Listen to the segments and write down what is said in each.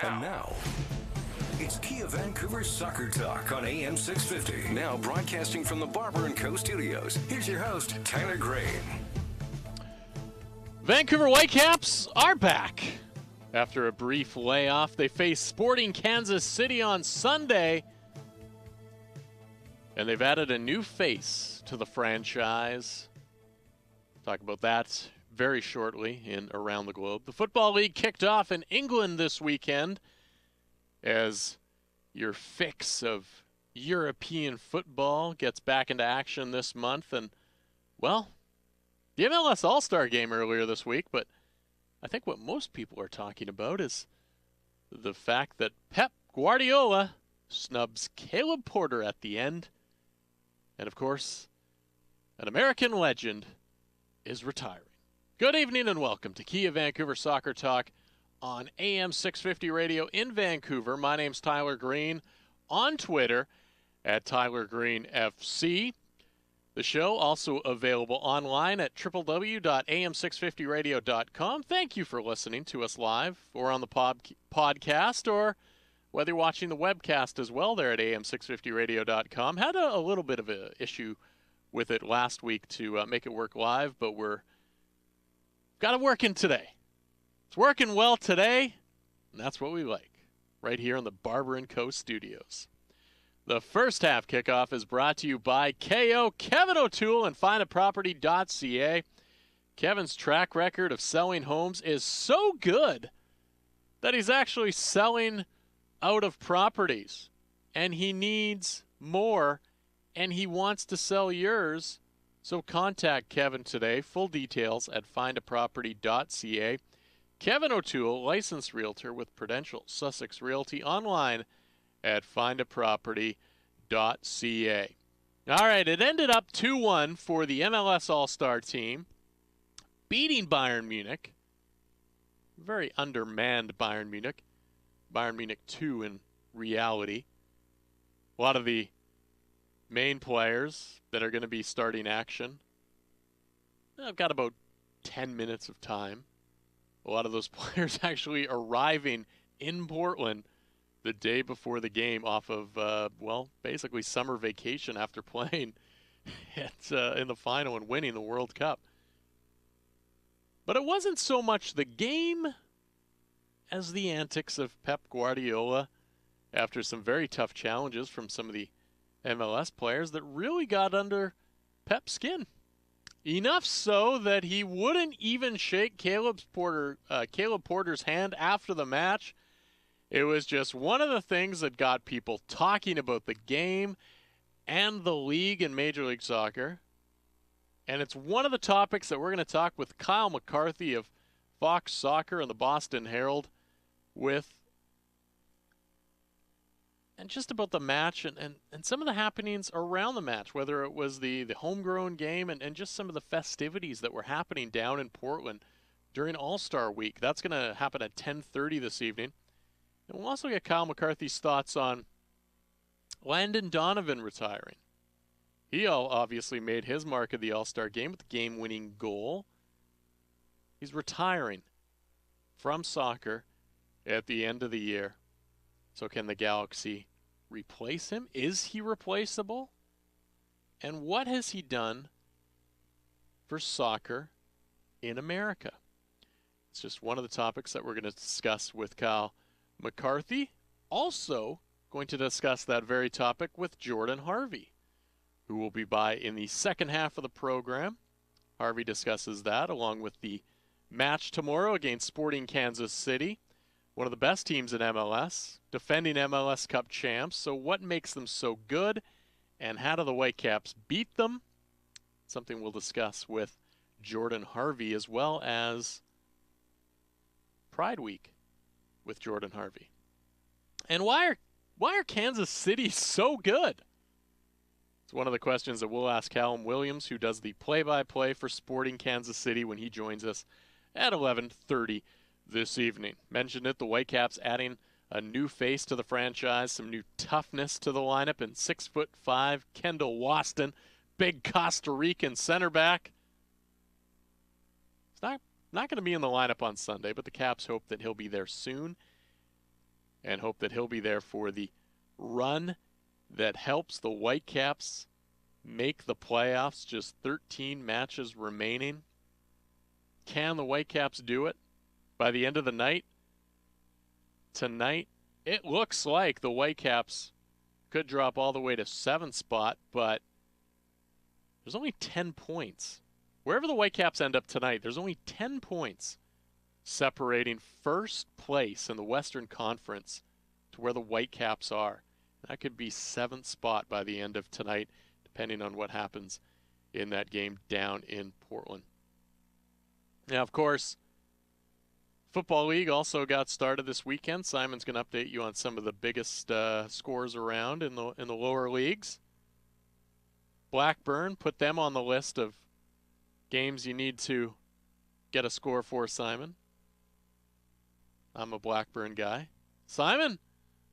And now, it's Kia Vancouver Soccer Talk on AM 650. Now broadcasting from the Barber & Co. studios. Here's your host, Tyler Gray. Vancouver Whitecaps are back. After a brief layoff, they face Sporting Kansas City on Sunday. And they've added a new face to the franchise. Talk about that very shortly in Around the Globe. The Football League kicked off in England this weekend as your fix of European football gets back into action this month. And, well, the MLS All-Star game earlier this week, but I think what most people are talking about is the fact that Pep Guardiola snubs Caleb Porter at the end. And, of course, an American legend is retiring. Good evening and welcome to Kia Vancouver Soccer Talk on AM 650 Radio in Vancouver. My name's Tyler Green, on Twitter at TylerGreenFC. The show also available online at www.am650radio.com. Thank you for listening to us live or on the podcast, or whether you're watching the webcast as well there at am650radio.com. Had a little bit of an issue with it last week to make it work live, but we're got it working today. It's working well today, and that's what we like, right here in the Barber & Co. studios. The first half kickoff is brought to you by KO, Kevin O'Toole, and findaproperty.ca. Kevin's track record of selling homes is so good that he's actually selling out of properties, and he needs more, and he wants to sell yours. So contact Kevin today. Full details at findaproperty.ca. Kevin O'Toole, licensed realtor with Prudential Sussex Realty, online at findaproperty.ca. All right, it ended up 2-1 for the MLS All-Star team, beating Bayern Munich. Very undermanned Bayern Munich. Bayern Munich 2 in reality. A lot of the main players that are going to be starting action, I've got about 10 minutes of time. A lot of those players actually arriving in Portland the day before the game off of, basically summer vacation after playing in the final and winning the World Cup. But it wasn't so much the game as the antics of Pep Guardiola after some very tough challenges from some of the MLS players that really got under Pep's skin. Enough so that he wouldn't even shake Caleb Porter's hand after the match. It was just one of the things that got people talking about the game and the league in Major League Soccer. And it's one of the topics that we're going to talk with Kyle McCarthy of Fox Soccer and the Boston Herald with. And just about the match and some of the happenings around the match, whether it was the homegrown game and just some of the festivities that were happening down in Portland during All-Star Week. That's going to happen at 10:30 this evening. And we'll also get Kyle McCarthy's thoughts on Landon Donovan retiring. He obviously made his mark of the All-Star game with the game-winning goal. He's retiring from soccer at the end of the year. So can the Galaxy replace him? Is he replaceable? And what has he done for soccer in America? It's just one of the topics that we're going to discuss with Kyle McCarthy. Also going to discuss that very topic with Jordan Harvey, who will be by in the second half of the program. Harvey discusses that along with the match tomorrow against Sporting Kansas City, one of the best teams in MLS, defending MLS Cup champs. So what makes them so good, and how do the Whitecaps beat them? Something we'll discuss with Jordan Harvey, as well as Pride Week with Jordan Harvey. And why are Kansas City so good? It's one of the questions that we'll ask Callum Williams, who does the play-by-play for Sporting Kansas City, when he joins us at 11:30 this evening. Mentioned it, the Whitecaps adding a new face to the franchise, some new toughness to the lineup, and 6'5" Kendall Waston, big Costa Rican center back. It's not going to be in the lineup on Sunday, but the Caps hope that he'll be there soon. and hope that he'll be there for the run that helps the Whitecaps make the playoffs. Just 13 matches remaining. Can the Whitecaps do it by the end of the night? Tonight, it looks like the Whitecaps could drop all the way to 7th spot, but there's only 10 points. Wherever the Whitecaps end up tonight, there's only 10 points separating first place in the Western Conference to where the Whitecaps are. That could be 7th spot by the end of tonight, depending on what happens in that game down in Portland. Now, of course, Football League also got started this weekend. Simon's going to update you on some of the biggest scores around in the lower leagues. Blackburn, put them on the list of games you need to get a score for, Simon. I'm a Blackburn guy. Simon,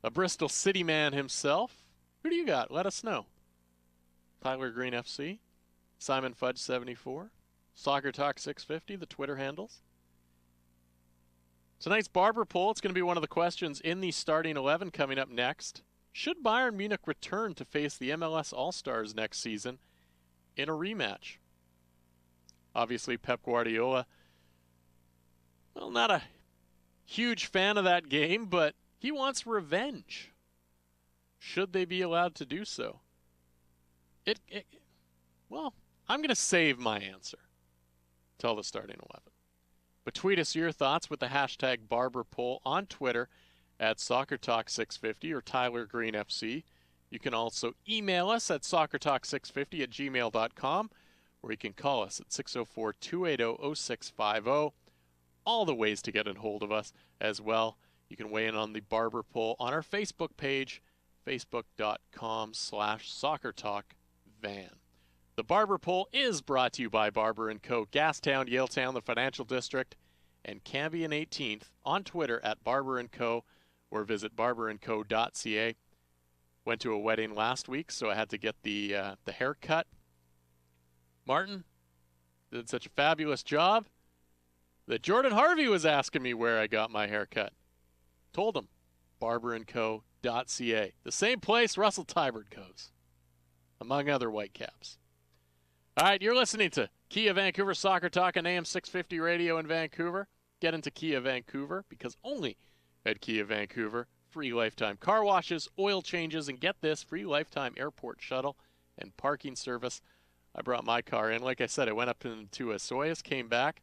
a Bristol City man himself. Who do you got? Let us know. Tyler Green FC, Simon Fudge 74, Soccer Talk 650, the Twitter handles. Tonight's Barber poll, it's going to be one of the questions in the starting 11 coming up next. Should Bayern Munich return to face the MLS All-Stars next season in a rematch? Obviously, Pep Guardiola, well, not a huge fan of that game, but he wants revenge. Should they be allowed to do so? Well, I'm going to save my answer till the starting 11. But tweet us your thoughts with the hashtag Barber poll on Twitter at SoccerTalk650 or TylerGreenFC. You can also email us at SoccerTalk650@gmail.com, or you can call us at 604-280-0650. All the ways to get in hold of us as well. You can weigh in on the Barber poll on our Facebook page, facebook.com/SoccerTalkVan. The Barber poll is brought to you by Barber & Co., Gastown, Yaletown, the Financial District, and Cambie and 18th on Twitter at Barber & Co., or visit barberandco.ca. Went to a wedding last week, so I had to get the haircut. Martin did such a fabulous job that Jordan Harvey was asking me where I got my haircut. Told him, barberandco.ca. The same place Russell Tybert goes, among other Whitecaps. All right, you're listening to Kia Vancouver Soccer Talk on AM 650 radio in Vancouver. Get into Kia Vancouver, because only at Kia Vancouver, free lifetime car washes, oil changes, and get this, free lifetime airport shuttle and parking service. I brought my car in. Like I said, I went up into Soyuz, came back,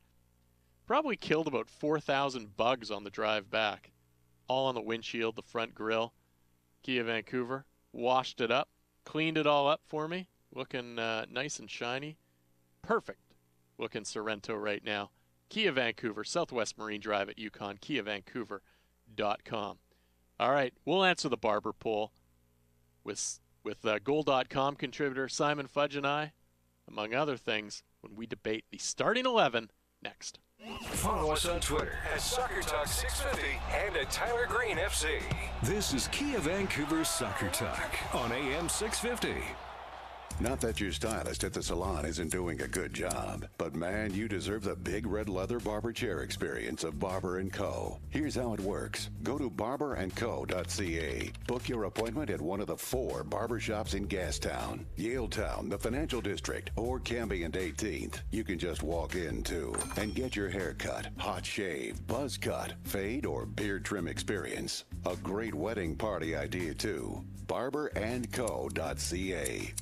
probably killed about 4,000 bugs on the drive back, all on the windshield, the front grille. Kia Vancouver washed it up, cleaned it all up for me, looking nice and shiny. Perfect looking Sorrento right now. Kia Vancouver, Southwest Marine Drive at Yukon, KiaVancouver.com. All right, we'll answer the Barber poll with Goal.com contributor Simon Fudge and I, among other things, when we debate the starting 11 next. Follow us on Twitter at Soccer Talk 650 and at Tyler Green FC. This is Kia Vancouver Soccer Talk on AM 650. Not that your stylist at the salon isn't doing a good job, but man, you deserve the big red leather barber chair experience of Barber & Co. Here's how it works. Go to barberandco.ca. Book your appointment at one of the 4 barbershops in Gastown, Yaletown, the Financial District, or Cambie and 18th. You can just walk in, too, and get your hair cut, hot shave, buzz cut, fade, or beard trim experience. A great wedding party idea, too. barberandco.ca.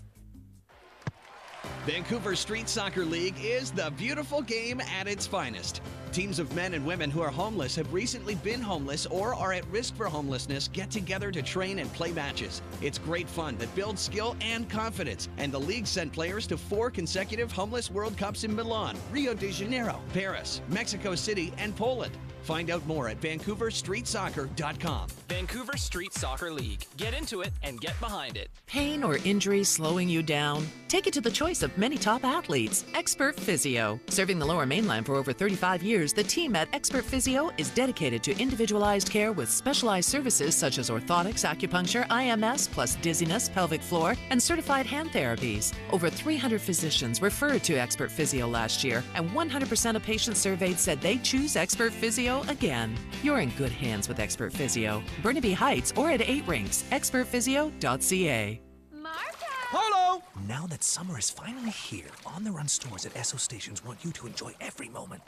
Vancouver Street Soccer League is the beautiful game at its finest. Teams of men and women who are homeless, have recently been homeless, or are at risk for homelessness get together to train and play matches. It's great fun that builds skill and confidence, and the league sent players to 4 consecutive Homeless World Cups in Milan, Rio de Janeiro, Paris, Mexico City, and Poland. Find out more at VancouverStreetSoccer.com. Vancouver Street Soccer League. Get into it and get behind it. Pain or injury slowing you down? Take it to the choice of many top athletes, Expert Physio. Serving the Lower Mainland for over 35 years, the team at Expert Physio is dedicated to individualized care with specialized services such as orthotics, acupuncture, IMS, plus dizziness, pelvic floor, and certified hand therapies. Over 300 physicians referred to Expert Physio last year, and 100% of patients surveyed said they choose Expert Physio Physio again. You're in good hands with Expert Physio. Burnaby Heights or at 8 Rinks. ExpertPhysio.ca. Polo! Now that summer is finally here, On the Run stores at Esso stations want you to enjoy every moment.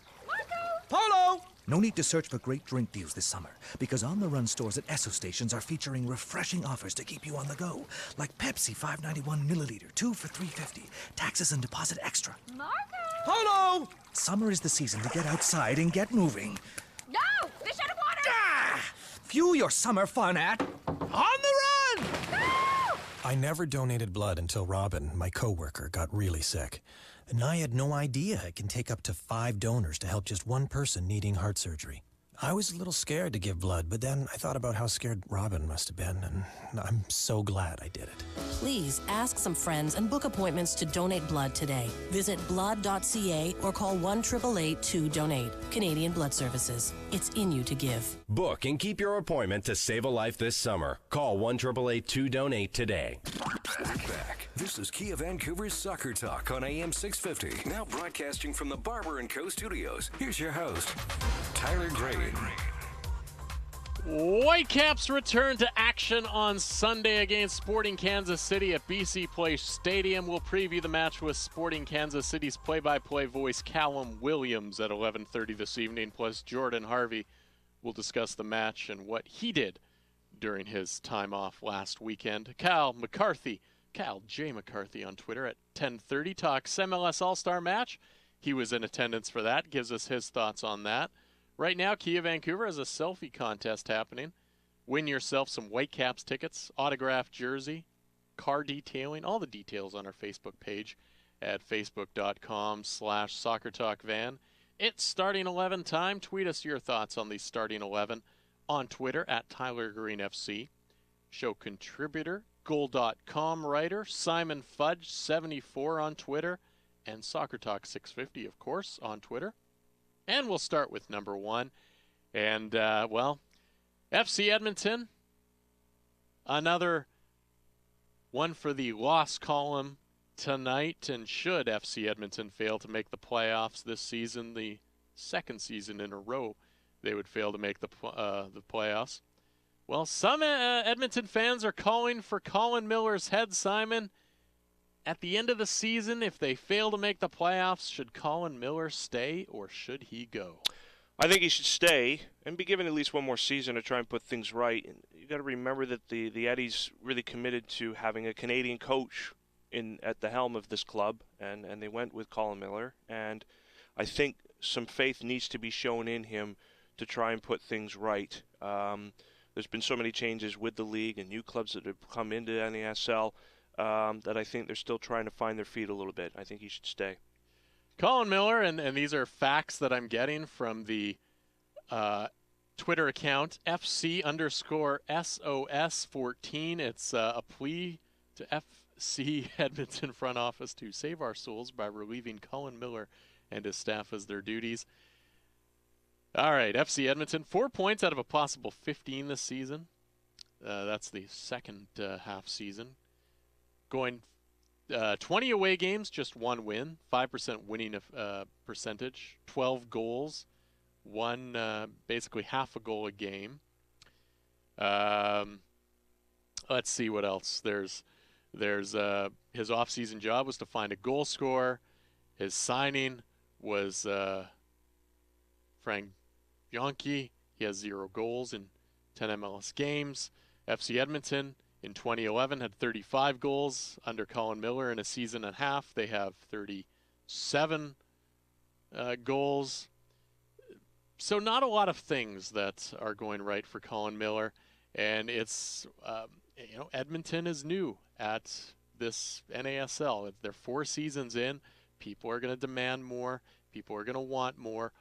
Polo! No need to search for great drink deals this summer, because On the Run stores at Esso stations are featuring refreshing offers to keep you on the go, like Pepsi 591 milliliter, 2 for $3.50, taxes and deposit extra. Polo! Summer is the season to get outside and get moving. No! Fish out of water! Ah! Fuel your summer fun at On the Run! I never donated blood until Robin, my coworker, got really sick. And I had no idea it can take up to 5 donors to help just one person needing heart surgery. I was a little scared to give blood, but then I thought about how scared Robin must have been, and I'm so glad I did it. Please ask some friends and book appointments to donate blood today. Visit blood.ca or call 1-888-2-DONATE. Canadian Blood Services. It's in you to give. Book and keep your appointment to save a life this summer. Call 1-888-2-DONATE today. Back. This is Kia Vancouver's Soccer Talk on AM 650. Now broadcasting from the Barber & Co. studios. Here's your host, Tyler Green. Whitecaps return to action on Sunday against Sporting Kansas City at BC Place Stadium. We'll preview the match with Sporting Kansas City's play-by-play voice Callum Williams at 11:30 this evening. Plus Jordan Harvey will discuss the match and what he did during his time off last weekend. Cal J. McCarthy on Twitter at 10:30 talks MLS All-Star match. He was in attendance for that, gives us his thoughts on that. Right now, Kia Vancouver has a selfie contest happening. Win yourself some Whitecaps tickets, autographed jersey, car detailing, all the details on our Facebook page at facebook.com/soccertalkvan. It's starting 11 time. Tweet us your thoughts on the starting 11 on Twitter at Tyler Green FC. Show contributor, goal.com writer, Simon Fudge 74 on Twitter, and Soccer Talk 650, of course, on Twitter. And we'll start with number 1. And, FC Edmonton, another one for the loss column tonight. And should FC Edmonton fail to make the playoffs this season, the second season in a row they would fail to make the playoffs. Well, some Edmonton fans are calling for Colin Miller's head, Simon. At the end of the season, if they fail to make the playoffs, should Colin Miller stay or should he go? I think he should stay and be given at least one more season to try and put things right. And you got to remember that the Eddies really committed to having a Canadian coach at the helm of this club, and they went with Colin Miller. And I think some faith needs to be shown in him to try and put things right. There's been so many changes with the league and new clubs that have come into NASL. That I think they're still trying to find their feet a little bit. I think he should stay. Colin Miller, and these are facts that I'm getting from the Twitter account, FC_SOS14. It's a plea to FC Edmonton front office to save our souls by relieving Colin Miller and his staff as their duties. All right, FC Edmonton, 4 points out of a possible 15 this season. That's the second half season. Going 20 away games, just 1 win, 5% winning percentage, 12 goals, basically half a goal a game. Let's see what else. There's his offseason job was to find a goal scorer. His signing was Frank Bianchi. He has 0 goals in 10 MLS games. FC Edmonton in 2011 had 35 goals under Colin Miller in a season and a half. They have 37 goals. So not a lot of things that are going right for Colin Miller. And it's, Edmonton is new at this NASL. They're 4 seasons in. People are going to demand more. People are going to want more.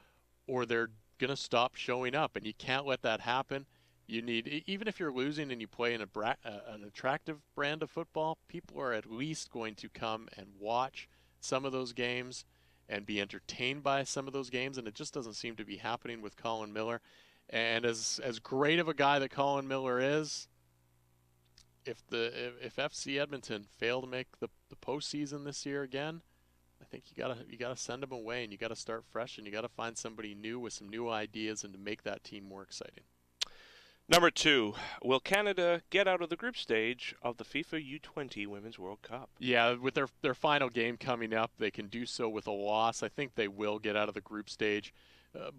Or they're going to stop showing up. And you can't let that happen. You need, even if you're losing and you play in an attractive brand of football, people are at least going to come and watch some of those games and be entertained by some of those games, and it just doesn't seem to be happening with Colin Miller. And as great of a guy that Colin Miller is, if FC Edmonton fail to make the postseason this year again, I think you gotta send them away, and you gotta start fresh, and you gotta find somebody new with some new ideas, and to make that team more exciting. Number 2, will Canada get out of the group stage of the FIFA U20 Women's World Cup? Yeah, with their final game coming up, they can do so with a loss. I think they will get out of the group stage,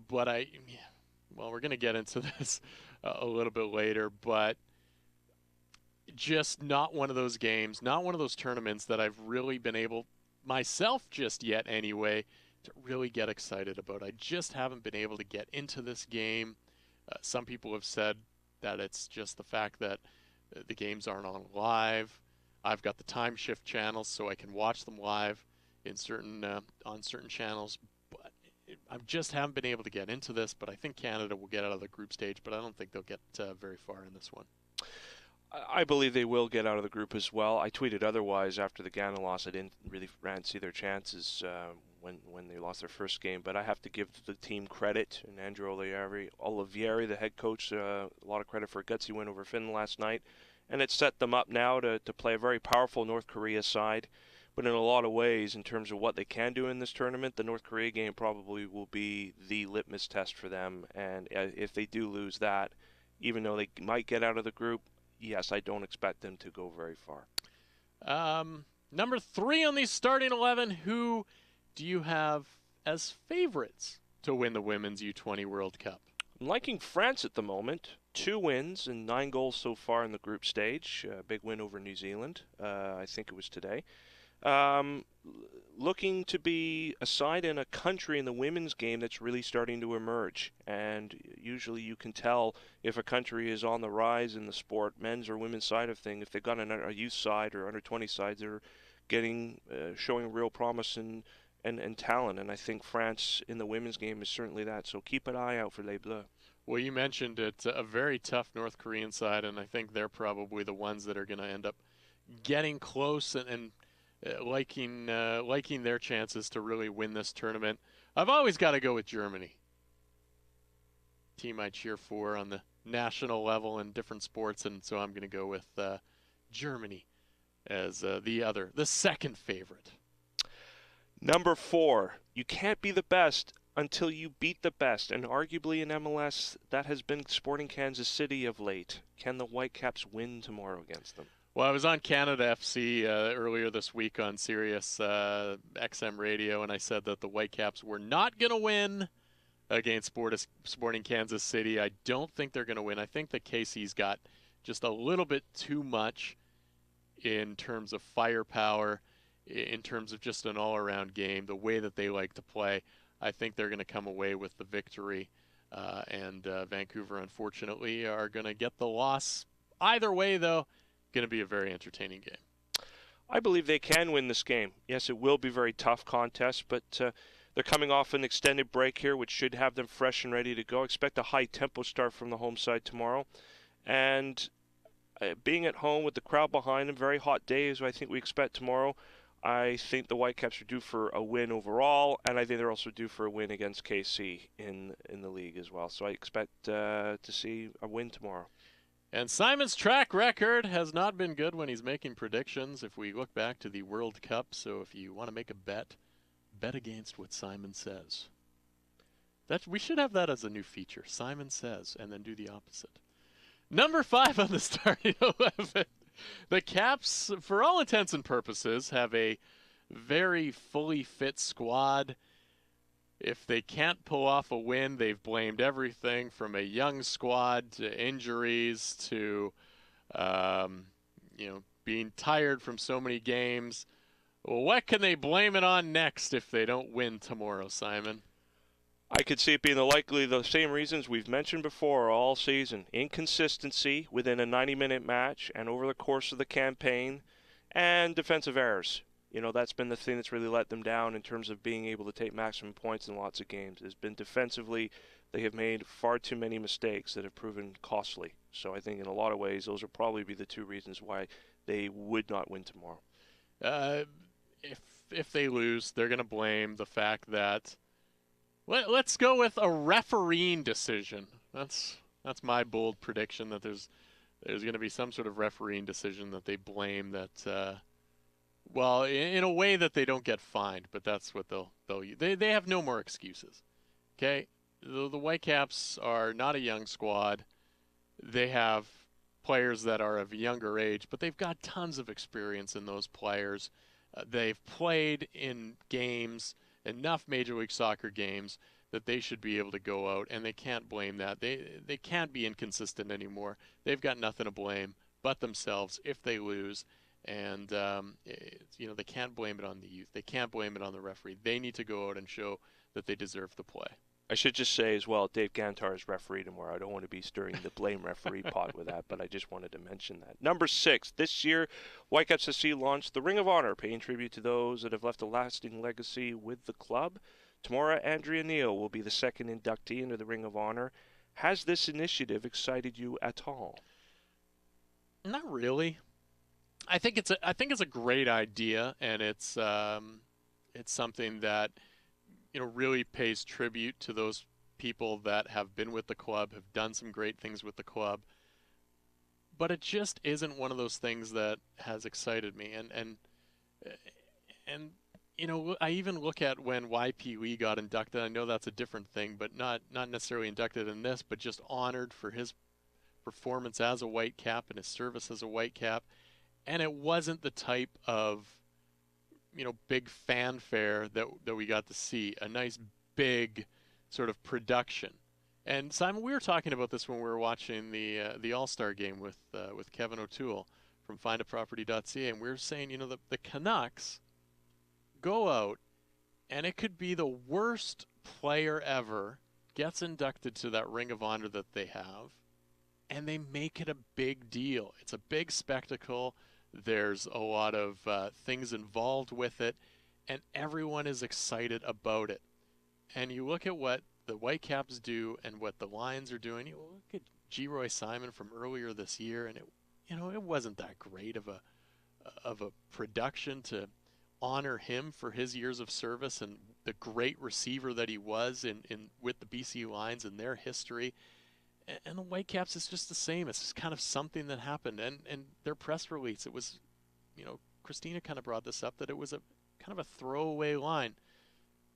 but we're going to get into this a little bit later, but just not one of those games, not one of those tournaments that I've really been able, myself just yet anyway, to really get excited about. I just haven't been able to get into this game. Some people have said that it's just the fact that the games aren't on live. I've got the time shift channels, so I can watch them live in on certain channels. But I just haven't been able to get into this. But I think Canada will get out of the group stage, but I don't think they'll get very far in this one. I believe they will get out of the group as well. I tweeted otherwise after the Ghana loss. I didn't really see their chances when they lost their first game, but I have to give the team credit, and Andrew Olivieri, the head coach, a lot of credit for a gutsy win over Finland last night, and it set them up now to play a very powerful North Korea side. But in a lot of ways, in terms of what they can do in this tournament, the North Korea game probably will be the litmus test for them, and if they do lose that, even though they might get out of the group, yes, I don't expect them to go very far. Number 3 on the starting 11, who do you have as favorites to win the Women's U20 World Cup? I'm liking France at the moment. 2 wins and 9 goals so far in the group stage. Big win over New Zealand, I think it was today. Looking to be a side in a country in the women's game that's really starting to emerge. And usually you can tell if a country is on the rise in the sport, men's or women's side of things. If they've got a youth side or under 20 sides, they're showing real promise and talent. And I think France in the women's game is certainly that. So keep an eye out for Les Bleus. Well, you mentioned it's a very tough North Korean side, and I think they're probably the ones that are going to end up getting close and liking their chances to really win this tournament. I've always got to go with Germany. Team I cheer for on the national level in different sports, and so I'm going to go with Germany as the second favorite. Number 4, you can't be the best until you beat the best, and arguably in MLS, that has been Sporting Kansas City of late. Can the Whitecaps win tomorrow against them? Well, I was on Canada FC earlier this week on Sirius XM Radio, and I said that the Whitecaps were not going to win against Sporting Kansas City. I don't think they're going to win. I think that KC's got just a little bit too much in terms of firepower, in terms of just an all-around game, the way that they like to play. I think they're going to come away with the victory, and Vancouver, unfortunately, are going to get the loss. Either way, though, going to be a very entertaining game. I believe they can win this game. Yes, it will be a very tough contest, but they're coming off an extended break here, which should have them fresh and ready to go. Expect a high-tempo start from the home side tomorrow. And being at home with the crowd behind them, very hot days, I think we expect tomorrow. I think the Whitecaps are due for a win overall, and I think they're also due for a win against KC in the league as well. So I expect to see a win tomorrow. And Simon's track record has not been good when he's making predictions if we look back to the World Cup. So if you want to make a bet against what Simon says. We should have that as a new feature. Simon says, and then do the opposite. Number 5 on the starting 11. The Caps, for all intents and purposes, have a very fully fit squad. If they can't pull off a win, they've blamed everything from a young squad to injuries to, being tired from so many games. What can they blame it on next if they don't win tomorrow, Simon? I could see it being the same reasons we've mentioned before all season. Inconsistency within a 90-minute match and over the course of the campaign, and defensive errors. That's been the thing that's really let them down in terms of being able to take maximum points in lots of games. It's been defensively, they have made far too many mistakes that have proven costly. So I think in a lot of ways, those will probably be the 2 reasons why they would not win tomorrow. If they lose, they're going to blame the fact that, let's go with a refereeing decision. That's my bold prediction, that there's going to be some sort of refereeing decision that they blame that Well, in a way that they don't get fined, but that's what they'll use. They have no more excuses. Okay, the Whitecaps are not a young squad. They have players that are of younger age, but they've got tons of experience in those players. They've played in games, enough Major League Soccer games, that they should be able to go out, and they can't blame that. They can't be inconsistent anymore. They've got nothing to blame but themselves if they lose. And, they can't blame it on the youth. They can't blame it on the referee. They need to go out and show that they deserve to play. I should just say as well, Dave Gantar is refereed more. I don't want to be stirring the blame referee pot with that, but I just wanted to mention that. Number 6, this year, Whitecaps FC launched the Ring of Honor, paying tribute to those that have left a lasting legacy with the club. Tomorrow, Andrea Neal will be the second inductee into the Ring of Honor. Has this initiative excited you at all? Not really. I think it's a great idea, and it's something that really pays tribute to those people that have been with the club, have done some great things with the club. But it just isn't one of those things that has excited me, and I even look at when YP Lee got inducted. I know that's a different thing, but not necessarily inducted in this, but just honored for his performance as a Whitecap and his service as a Whitecap. And it wasn't the type of, big fanfare that we got to see. A nice big sort of production. And Simon, we were talking about this when we were watching the All-Star game with Kevin O'Toole from findaproperty.ca, and we were saying, the Canucks go out, and it could be the worst player ever gets inducted to that Ring of Honor that they have, and they make it a big deal. It's a big spectacle. There's a lot of things involved with it, and everyone is excited about it. And you look at what the Whitecaps do and what the Lions are doing. You look at G. Simon from earlier this year, and it wasn't that great of a production to honor him for his years of service and the great receiver that he was in with the BC Lions and their history. And the Whitecaps is just the same. It's just kind of something that happened. And their press release, it was, Christina kind of brought this up, that it was a kind of a throwaway line.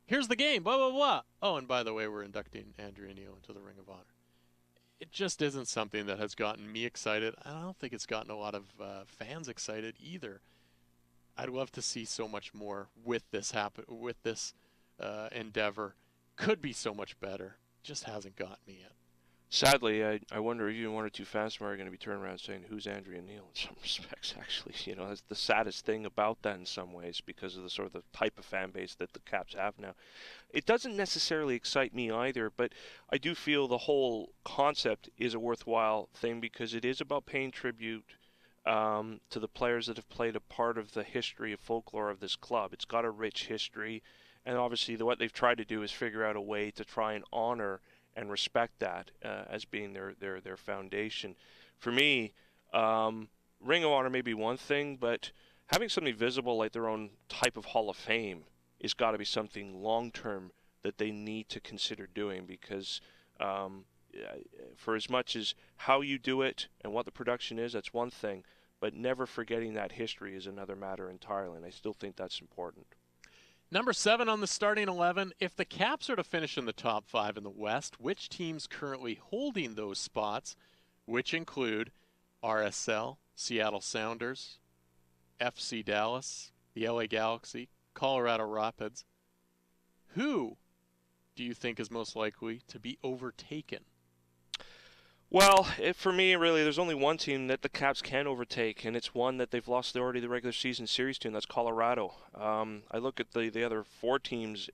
Here's the game, blah, blah, blah. Oh, and by the way, we're inducting Andrea Neal into the Ring of Honor. It just isn't something that has gotten me excited. I don't think it's gotten a lot of fans excited either. I'd love to see so much more with this happen, with this endeavor. Could be so much better. Just hasn't gotten me yet. Sadly, I wonder if even one or two fans are going to be turning around saying, who's Andrea Neal in some respects, actually. That's the saddest thing about that in some ways because of the sort of the type of fan base that the Caps have now. It doesn't necessarily excite me either, but I do feel the whole concept is a worthwhile thing because it is about paying tribute to the players that have played a part of the history of folklore of this club. It's got a rich history, and obviously what they've tried to do is figure out a way to try and honor and respect that as being their foundation. For me, Ring of Honor may be one thing, but having something visible like their own type of Hall of Fame has got to be something long-term that they need to consider doing because for as much as how you do it and what the production is, that's one thing, but never forgetting that history is another matter entirely, and I still think that's important. Number 7 on the starting 11, if the Caps are to finish in the top 5 in the West, which teams currently holding those spots, which include RSL, Seattle Sounders, FC Dallas, the LA Galaxy, Colorado Rapids, who do you think is most likely to be overtaken? Well, for me, really, there's only one team that the Caps can overtake, and it's one that they've lost already the regular season series to, and that's Colorado. I look at the other 4 teams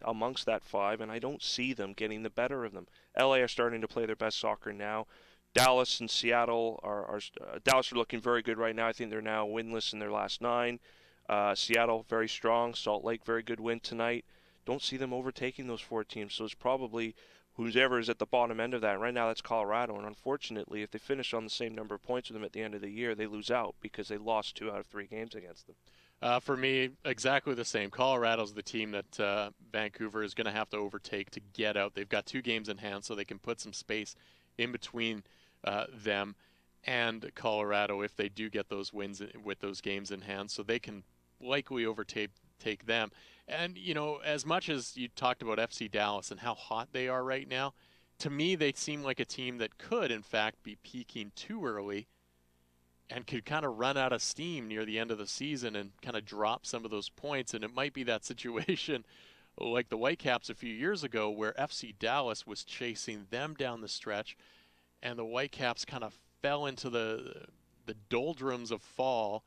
amongst that 5, and I don't see them getting the better of them. LA are starting to play their best soccer now. Dallas and Seattle Dallas are looking very good right now. I think they're now winless in their last 9. Seattle, very strong. Salt Lake, very good win tonight. Don't see them overtaking those 4 teams, so it's probably whoever is at the bottom end of that. Right now, that's Colorado, and unfortunately, if they finish on the same number of points with them at the end of the year, they lose out because they lost 2 out of 3 games against them. For me, exactly the same. Colorado's the team that Vancouver is going to have to overtake to get out. They've got 2 games in hand, so they can put some space in between them and Colorado if they do get those wins with those games in hand, so they can likely overtake them. And, as much as you talked about FC Dallas and how hot they are right now, to me they seem like a team that could, in fact, be peaking too early and could kind of run out of steam near the end of the season and kind of drop some of those points. And it might be that situation like the Whitecaps a few years ago where FC Dallas was chasing them down the stretch and the Whitecaps kind of fell into the doldrums of fall.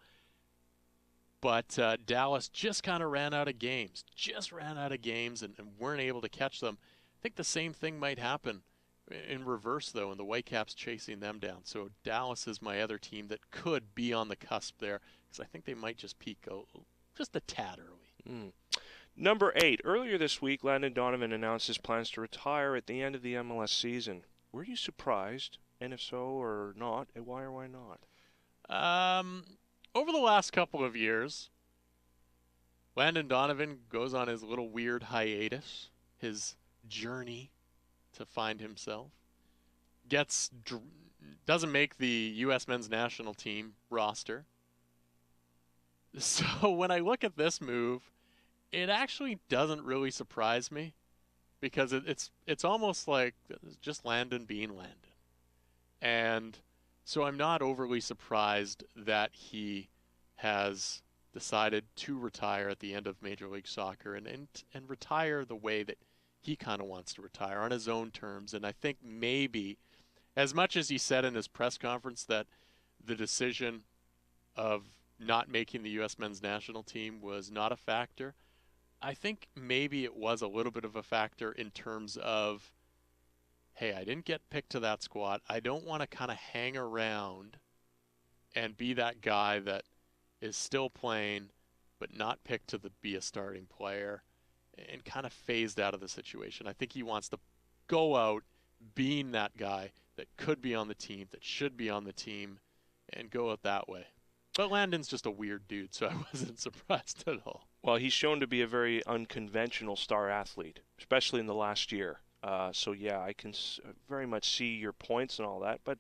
But Dallas just kind of ran out of games, and weren't able to catch them. I think the same thing might happen in reverse, though, and the Whitecaps chasing them down. So Dallas is my other team that could be on the cusp there, because I think they might just peak just a tad early. Number 8. Earlier this week, Landon Donovan announced his plans to retire at the end of the MLS season. Were you surprised? And if so or not, and why or why not? Over the last couple of years, Landon Donovan goes on his little weird hiatus, his journey to find himself. Doesn't make the U.S. men's national team roster. So when I look at this move, it actually doesn't really surprise me, because it's almost like just Landon being Landon. And so I'm not overly surprised that he has decided to retire at the end of Major League Soccer and retire the way that he kind of wants to retire, on his own terms. And I think maybe, as much as he said in his press conference that the decision of not making the U.S. men's national team was not a factor, I think maybe it was a little bit of a factor in terms of, hey, I didn't get picked to that squad. I don't want to kind of hang around and be that guy that is still playing but not picked to be a starting player and kind of phased out of the situation. I think he wants to go out being that guy that could be on the team, that should be on the team, and go out that way. But Landon's just a weird dude, so I wasn't surprised at all. Well, he's shown to be a very unconventional star athlete, especially in the last year. So, yeah, I can very much see your points and all that. But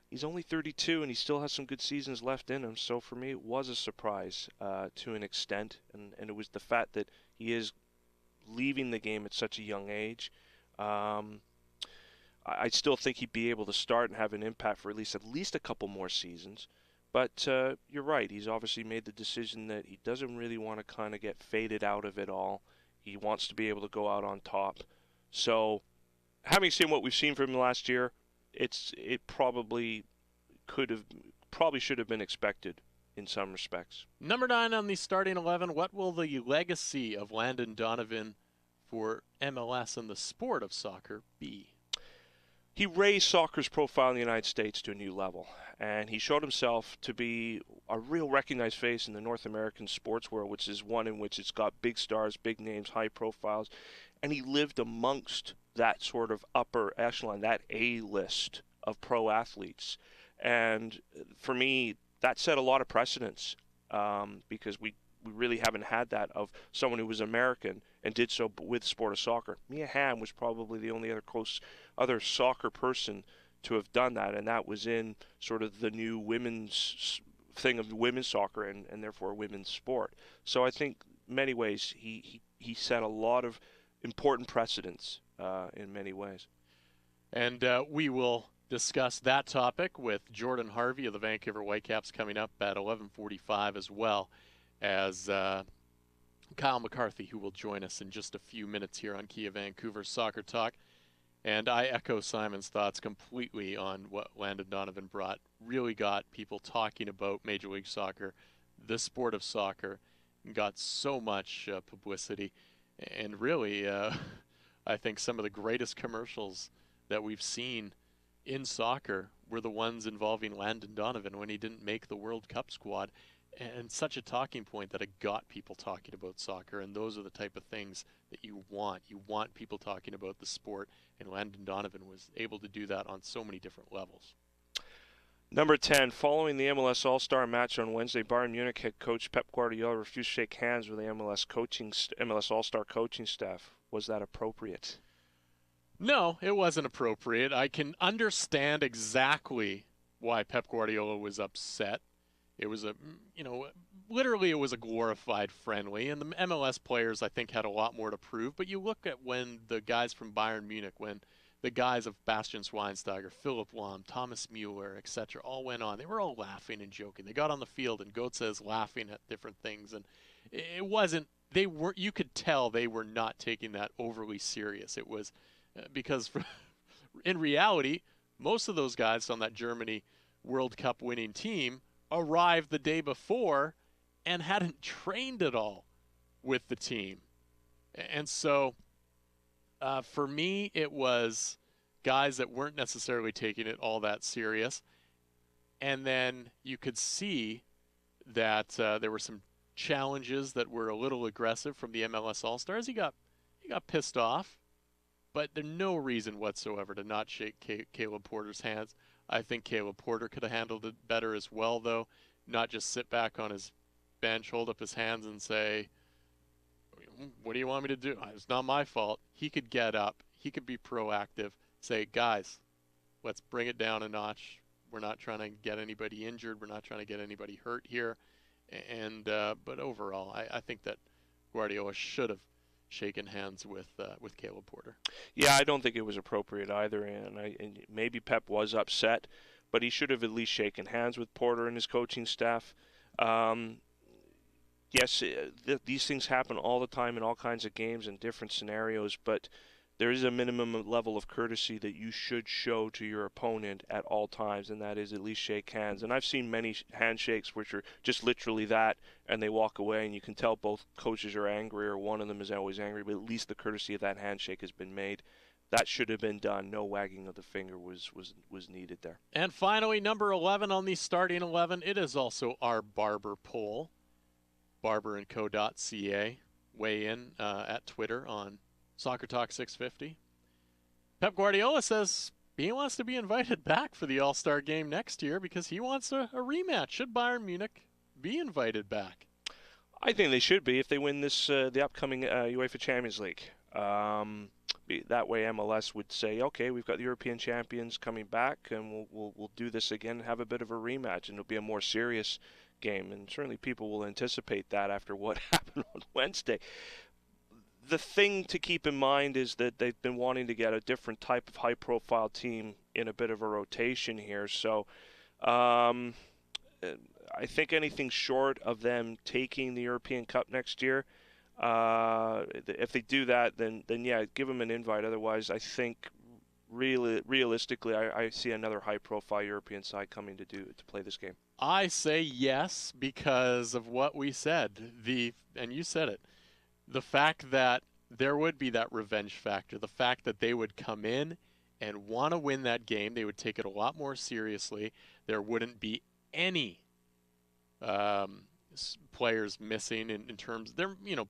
he's only 32, and he still has some good seasons left in him. So, for me, it was a surprise to an extent. And it was the fact that he is leaving the game at such a young age. I still think he'd be able to start and have an impact for at least a couple more seasons. But you're right. He's obviously made the decision that he doesn't really want to kind of get faded out of it all. He wants to be able to go out on top. So, having seen what we've seen from him last year, it probably should have been expected in some respects. Number 9 on the starting 11. What will the legacy of Landon Donovan for MLS and the sport of soccer be? He raised soccer's profile in the United States to a new level, and he showed himself to be a real recognized face in the North American sports world, which is one in which it's got big stars, big names, high profiles, and he lived amongst that sort of upper echelon, that A-list of pro athletes. And for me, that set a lot of precedents, because we really haven't had that of someone who was American and did so with sport of soccer. Mia Hamm was probably the only other soccer person to have done that, and that was in sort of the new women's thing of women's soccer and therefore women's sport. So I think in many ways he set a lot of important precedents in many ways. And we will discuss that topic with Jordan Harvey of the Vancouver Whitecaps coming up at 11:45, as well as Kyle McCarthy, who will join us in just a few minutes here on Kia Vancouver Soccer Talk. And I echo Simon's thoughts completely on what Landon Donovan brought. Really got people talking about Major League Soccer, the sport of soccer, and got so much publicity. And really, I think some of the greatest commercials that we've seen in soccer were the ones involving Landon Donovan when he didn't make the World Cup squad. And such a talking point that it got people talking about soccer, and those are the type of things that you want. You want people talking about the sport, and Landon Donovan was able to do that on so many different levels. Number 10, following the MLS All-Star match on Wednesday, Bayern Munich head coach Pep Guardiola refused to shake hands with the MLS All-Star coaching staff. Was that appropriate? No, it wasn't appropriate. I can understand exactly why Pep Guardiola was upset. It was literally it was a glorified friendly, and the MLS players, I think, had a lot more to prove. But you look at when the guys from Bayern Munich, when the guys of Bastian Schweinsteiger, Philipp Lahm, Thomas Müller, etc., all went on. They were all laughing and joking. They got on the field, and Götze is laughing at different things, and it wasn't. They weren't. You could tell they were not taking that overly serious. It was because, in reality, most of those guys on that Germany World Cup winning team arrived the day before and hadn't trained at all with the team, and so. For me, it was guys that weren't necessarily taking it all that serious. And then you could see that there were some challenges that were a little aggressive from the MLS All-Stars. He got pissed off, but there's no reason whatsoever to not shake Caleb Porter's hands. I think Caleb Porter could have handled it better as well, though, not just sit back on his bench, hold up his hands, and say, what do you want me to do? It's not my fault. He could get up. He could be proactive. Say, guys, let's bring it down a notch. We're not trying to get anybody injured. We're not trying to get anybody hurt here. And but overall, I think that Guardiola should have shaken hands with Caleb Porter. Yeah, I don't think it was appropriate either. And maybe Pep was upset, but he should have at least shaken hands with Porter and his coaching staff. Yes, these things happen all the time in all kinds of games and different scenarios, but there is a minimum level of courtesy that you should show to your opponent at all times, and that is at least shake hands. And I've seen many handshakes which are just literally that, and they walk away, and you can tell both coaches are angry, or one of them is always angry, but at least the courtesy of that handshake has been made. That should have been done. No wagging of the finger was needed there. And finally, number 11 on the starting 11, it is also our Barber poll. barberandco.ca. Weigh in at Twitter on Soccer Talk 650. Pep Guardiola says he wants to be invited back for the All-Star game next year because he wants a rematch. Should Bayern Munich be invited back? I think they should be if they win this the upcoming UEFA Champions League. That way MLS would say, okay, we've got the European champions coming back, and we'll do this again and have a bit of a rematch, and it'll be a more serious game, and certainly people will anticipate that after what happened on Wednesday. The thing to keep in mind is that they've been wanting to get a different type of high-profile team in a bit of a rotation here, so I think anything short of them taking the European Cup next year, if they do that, then yeah, give them an invite. Otherwise, I think realistically, I see another high-profile European side coming to play this game. I say yes because of what we said. And you said it. The fact that there would be that revenge factor, the fact that they would come in and want to win that game, they would take it a lot more seriously. There wouldn't be any players missing in terms.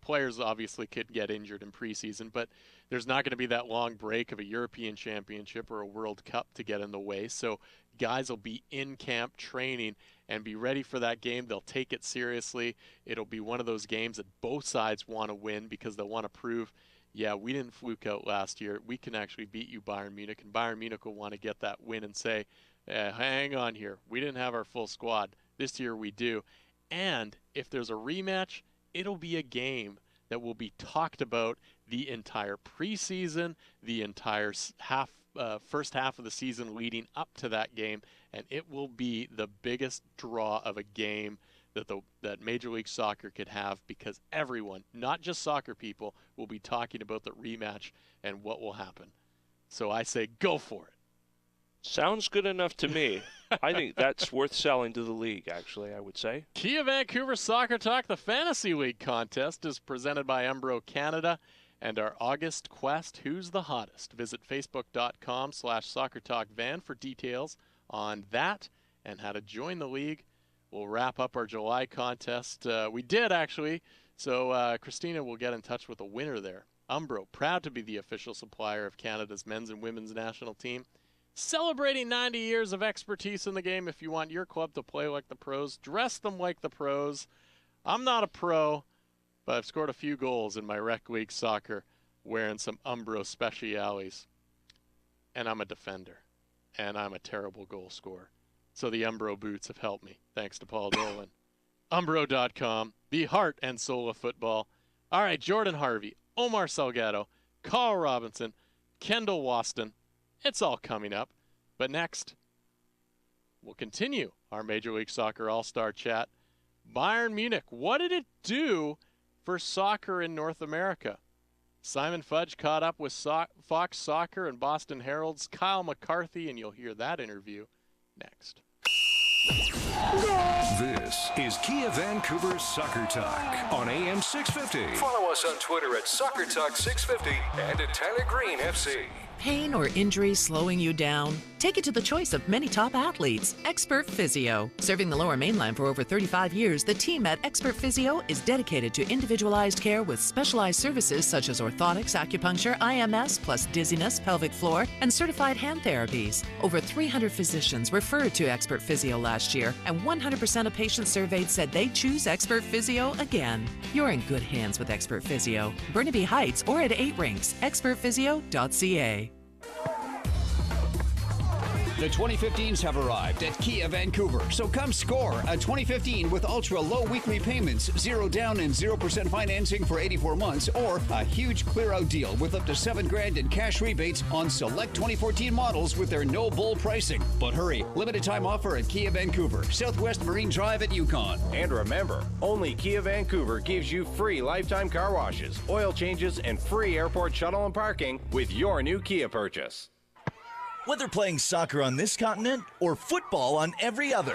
Players obviously could get injured in preseason, but there's not going to be that long break of a European Championship or a World Cup to get in the way. So guys will be in camp training and be ready for that game. They'll take it seriously. It'll be one of those games that both sides want to win because they'll want to prove, yeah, we didn't fluke out last year. We can actually beat you, Bayern Munich. And Bayern Munich will want to get that win and say, hang on here. We didn't have our full squad. This year we do. And if there's a rematch, it'll be a game that will be talked about the entire preseason, the entire first half of the season leading up to that game, and it will be the biggest draw of a game that Major League Soccer could have because everyone, not just soccer people, will be talking about the rematch and what will happen. So I say go for it. Sounds good enough to me. I think that's worth selling to the league, actually, I would say. Kia Vancouver Soccer Talk, the Fantasy League contest, is presented by Umbro Canada and our August Quest, Who's the Hottest? Visit facebook.com/SoccerTalkVan for details on that and how to join the league. We'll wrap up our July contest. We did, actually, so Christina will get in touch with the winner there. Umbro, proud to be the official supplier of Canada's men's and women's national team. Celebrating 90 years of expertise in the game. If you want your club to play like the pros, dress them like the pros. I'm not a pro, but I've scored a few goals in my rec league soccer wearing some Umbro Speciales. And I'm a defender. And I'm a terrible goal scorer. So the Umbro boots have helped me, thanks to Paul Dolan. Umbro.com, the heart and soul of football. All right, Jordan Harvey, Omar Salgado, Carl Robinson, Kendall Waston. It's all coming up. But next, we'll continue our Major League Soccer All-Star chat. Bayern Munich, what did it do for soccer in North America? Simon Fudge caught up with Fox Soccer and Boston Herald's Kyle McCarthy, and you'll hear that interview next. This is Kia Vancouver's Soccer Talk on AM 650. Follow us on Twitter at Soccer Talk 650 and at Tyler Green FC. Pain or injury slowing you down? Take it to the choice of many top athletes, Expert Physio. Serving the Lower Mainland for over 35 years, the team at Expert Physio is dedicated to individualized care with specialized services such as orthotics, acupuncture, IMS, plus dizziness, pelvic floor, and certified hand therapies. Over 300 physicians referred to Expert Physio last year, and 100% of patients surveyed said they choose Expert Physio again. You're in good hands with Expert Physio. Burnaby Heights or at 8 Rinks, expertphysio.ca. The 2015s have arrived at Kia Vancouver, so come score a 2015 with ultra-low weekly payments, 0 down and 0% financing for 84 months, or a huge clear-out deal with up to $7,000 in cash rebates on select 2014 models with their no-bull pricing. But hurry, limited time offer at Kia Vancouver, Southwest Marine Drive at Yukon. And remember, only Kia Vancouver gives you free lifetime car washes, oil changes, and free airport shuttle and parking with your new Kia purchase. Whether playing soccer on this continent or football on every other,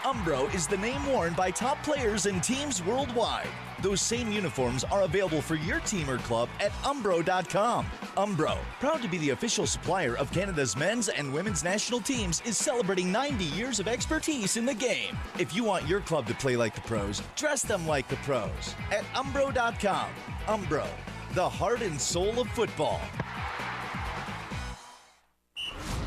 Umbro is the name worn by top players and teams worldwide. Those same uniforms are available for your team or club at Umbro.com. Umbro, proud to be the official supplier of Canada's men's and women's national teams, is celebrating 90 years of expertise in the game. If you want your club to play like the pros, dress them like the pros at Umbro.com. Umbro, the heart and soul of football.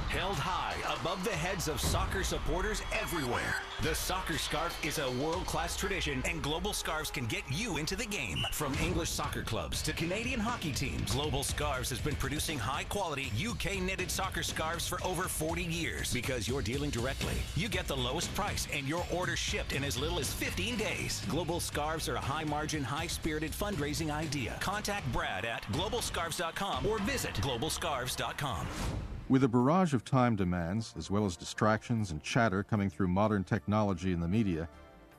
Held high above the heads of soccer supporters everywhere. The soccer scarf is a world-class tradition, and Global Scarves can get you into the game. From English soccer clubs to Canadian hockey teams, Global Scarves has been producing high-quality UK-knitted soccer scarves for over 40 years. Because you're dealing directly, you get the lowest price, and your order shipped in as little as 15 days. Global Scarves are a high-margin, high-spirited fundraising idea. Contact Brad at globalscarves.com or visit globalscarves.com. With a barrage of time demands, as well as distractions and chatter coming through modern technology and the media,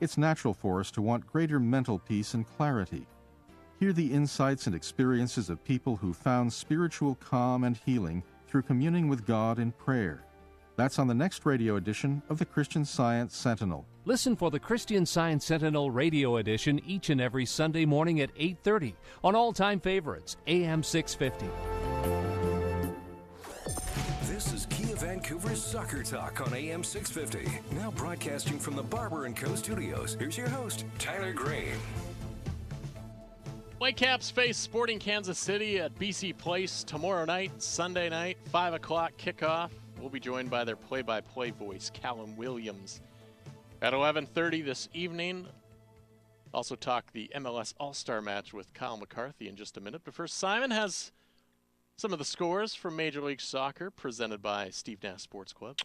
it's natural for us to want greater mental peace and clarity. Hear the insights and experiences of people who found spiritual calm and healing through communing with God in prayer. That's on the next radio edition of the Christian Science Sentinel. Listen for the Christian Science Sentinel radio edition each and every Sunday morning at 8:30 on all-time favorites, AM 650. This is Kia Vancouver's Soccer Talk on AM 650. Now broadcasting from the Barber & Co. studios. Here's your host, Tyler Green. Whitecaps face Sporting Kansas City at BC Place tomorrow night, Sunday night, 5 o'clock kickoff. We'll be joined by their play-by-play voice, Callum Williams. At 11:30 this evening, also talk the MLS All-Star match with Kyle McCarthy in just a minute. But first, Simon has some of the scores from Major League Soccer presented by Steve Nash Sports Club.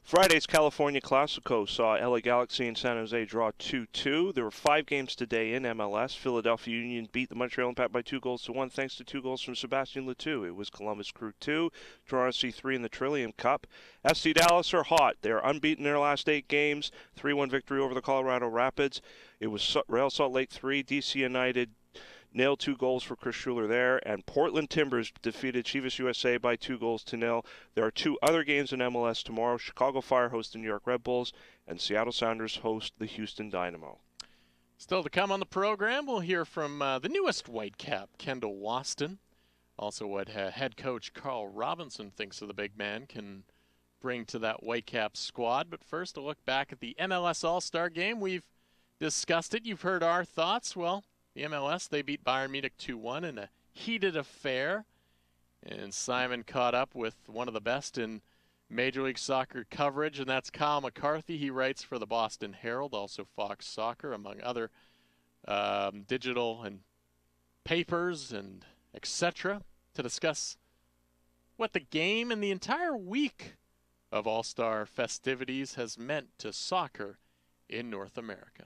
Friday's California Classico saw LA Galaxy and San Jose draw 2-2. There were 5 games today in MLS. Philadelphia Union beat the Montreal Impact by 2-1 thanks to 2 goals from Sebastian Letou. It was Columbus Crew 2, Toronto C3 in the Trillium Cup. FC Dallas are hot. They are unbeaten in their last 8 games. 3-1 victory over the Colorado Rapids. It was Real Salt Lake 3, DC United nailed 2 goals for Chris Schuler there, and Portland Timbers defeated Chivas USA by 2-0. There are 2 other games in MLS tomorrow. Chicago Fire host the New York Red Bulls, and Seattle Sounders host the Houston Dynamo. Still to come on the program, we'll hear from the newest Whitecap, Kendall Waston. Also what head coach Carl Robinson thinks of the big man can bring to that Whitecap squad. But first, a look back at the MLS All-Star Game. We've discussed it. You've heard our thoughts. Well, the MLS, they beat Bayern Munich 2-1 in a heated affair. And Simon caught up with one of the best in Major League Soccer coverage, and that's Kyle McCarthy. He writes for the Boston Herald, also Fox Soccer, among other digital and papers and etc., to discuss what the game and the entire week of All-Star festivities has meant to soccer in North America.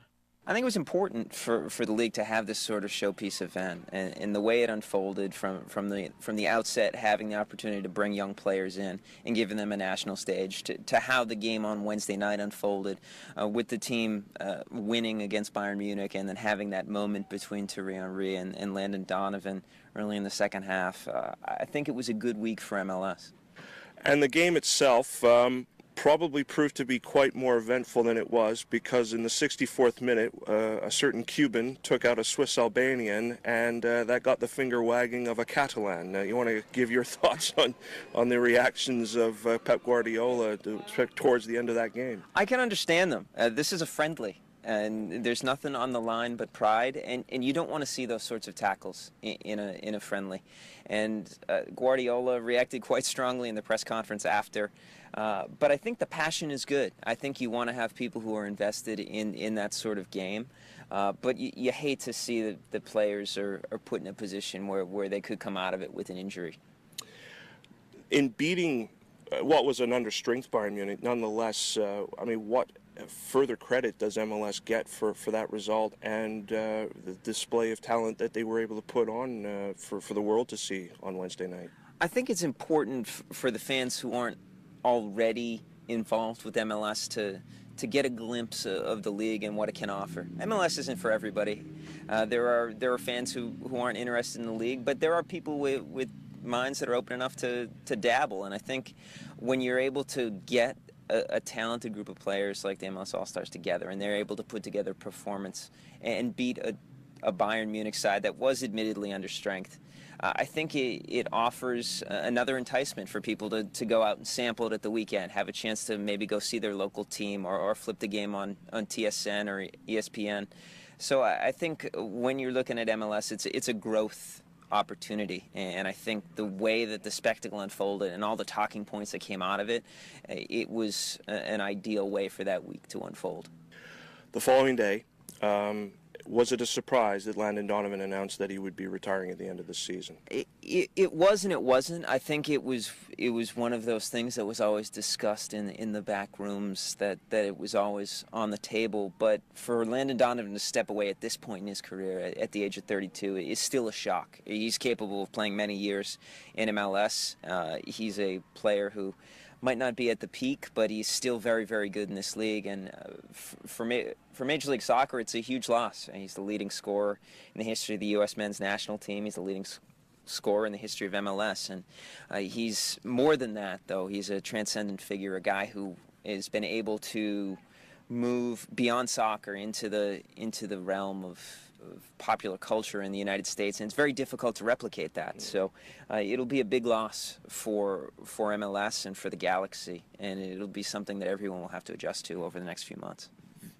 I think it was important for the league to have this sort of showpiece event, and the way it unfolded from the outset, having the opportunity to bring young players in and giving them a national stage, to how the game on Wednesday night unfolded, with the team winning against Bayern Munich, and then having that moment between Thierry Henry and Landon Donovan early in the second half. I think it was a good week for MLS. And the game itself probably proved to be quite more eventful than it was, because in the 64th minute, a certain Cuban took out a Swiss Albanian, and that got the finger wagging of a Catalan. You want to give your thoughts on the reactions of Pep Guardiola towards the end of that game? I can understand them. This is a friendly, and there's nothing on the line but pride, and you don't want to see those sorts of tackles in a friendly. And Guardiola reacted quite strongly in the press conference after. But I think the passion is good. I think you want to have people who are invested in that sort of game. But you hate to see that the players are put in a position where they could come out of it with an injury. In beating what was an understrength Bayern Munich, nonetheless, what further credit does MLS get for that result and the display of talent that they were able to put on for the world to see on Wednesday night? I think it's important for the fans who aren't already involved with MLS to get a glimpse of the league and what it can offer. MLS isn't for everybody. There are fans who aren't interested in the league, but there are people with minds that are open enough to dabble. And I think when you're able to get a talented group of players like the MLS All-Stars together, and they're able to put together a performance and beat a Bayern Munich side that was admittedly under strength, I think it offers another enticement for people to go out and sample it at the weekend, have a chance to maybe go see their local team or flip the game on TSN or ESPN. So I think when you're looking at MLS, it's a growth opportunity, and I think the way that the spectacle unfolded and all the talking points that came out of it, it was an ideal way for that week to unfold. The following day, was it a surprise that Landon Donovan announced that he would be retiring at the end of the season? It was and it wasn't. I think it was one of those things that was always discussed in the back rooms, that it was always on the table. But for Landon Donovan to step away at this point in his career, at the age of 32, is still a shock. He's capable of playing many years in MLS. He's a player who might not be at the peak, but he's still very, very good in this league. And for Major League Soccer, it's a huge loss. He's the leading scorer in the history of the U.S. men's national team. He's the leading scorer in the history of MLS. And he's more than that, though. He's a transcendent figure, a guy who has been able to move beyond soccer into the realm of popular culture in the United States, and it's very difficult to replicate that. So it'll be a big loss for MLS and for the Galaxy, and it'll be something that everyone will have to adjust to over the next few months.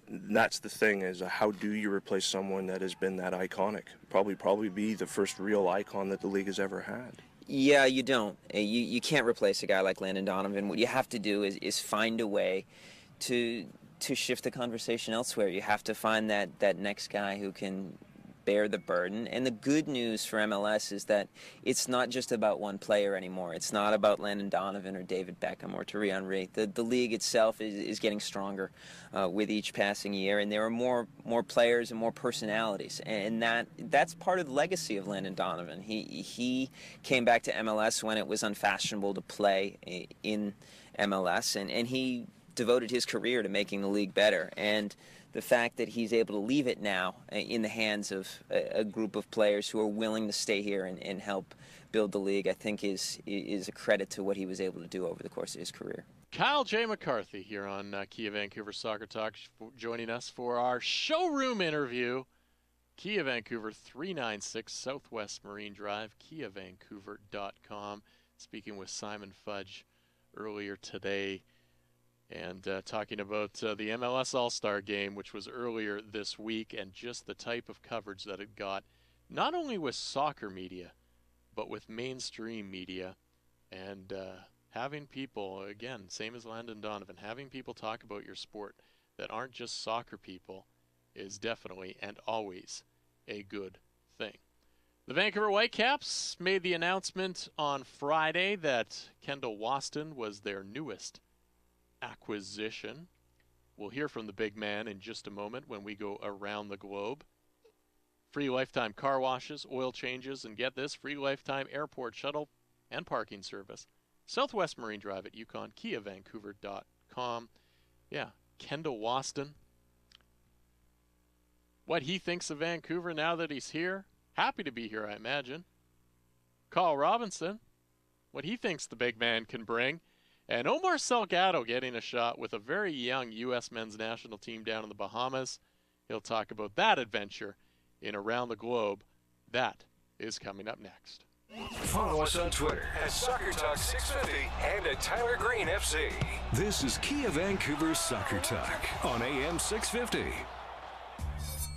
That's the thing, is how do you replace someone that has been that iconic? Probably be the first real icon that the league has ever had. Yeah, you don't. You can't replace a guy like Landon Donovan. What you have to do is find a way to shift the conversation elsewhere. You have to find that next guy who can bear the burden. And the good news for MLS is that it's not just about one player anymore. It's not about Landon Donovan or David Beckham or Thierry Henry. The league itself is getting stronger with each passing year, and there are more players and more personalities. And that's part of the legacy of Landon Donovan. He came back to MLS when it was unfashionable to play in MLS, and he devoted his career to making the league better. And the fact that he's able to leave it now in the hands of a group of players who are willing to stay here and help build the league, I think is a credit to what he was able to do over the course of his career. Kyle J. McCarthy here on Kia Vancouver Soccer Talk, joining us for our showroom interview. Kia Vancouver, 396 Southwest Marine Drive, KiaVancouver.com. Speaking with Simon Fudge earlier today, and talking about the MLS All-Star Game, which was earlier this week, and just the type of coverage that it got, not only with soccer media, but with mainstream media, and having people, again, same as Landon Donovan, having people talk about your sport that aren't just soccer people is definitely and always a good thing. The Vancouver Whitecaps made the announcement on Friday that Kendall Waston was their newest acquisition. We'll hear from the big man in just a moment when we go around the globe. Free lifetime car washes, oil changes, and get this, free lifetime airport shuttle and parking service. Southwest Marine Drive at Yukon, KiaVancouver.com. Yeah, Kendall Waston. What he thinks of Vancouver now that he's here. Happy to be here, I imagine. Carl Robinson. What he thinks the big man can bring. And Omar Salgado getting a shot with a very young U.S. men's national team down in the Bahamas. He'll talk about that adventure in Around the Globe. That is coming up next. Follow us on Twitter at Soccer Talk 650 and at Tyler Green FC. This is Kia Vancouver's Soccer Talk on AM 650.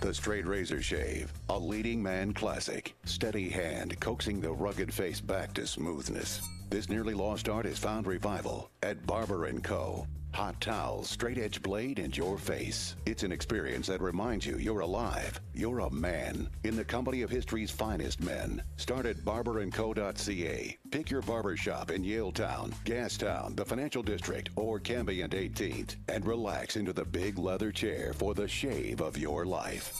The Straight Razor Shave, a leading man classic. Steady hand coaxing the rugged face back to smoothness. This nearly lost art has found revival at Barber & Co. Hot towels, straight edge blade, and your face. It's an experience that reminds you you're alive. You're a man in the company of history's finest men. Start at barberandco.ca. Pick your barber shop in Yaletown, Gastown, the Financial District, or Cambie and 18th, and relax into the big leather chair for the shave of your life.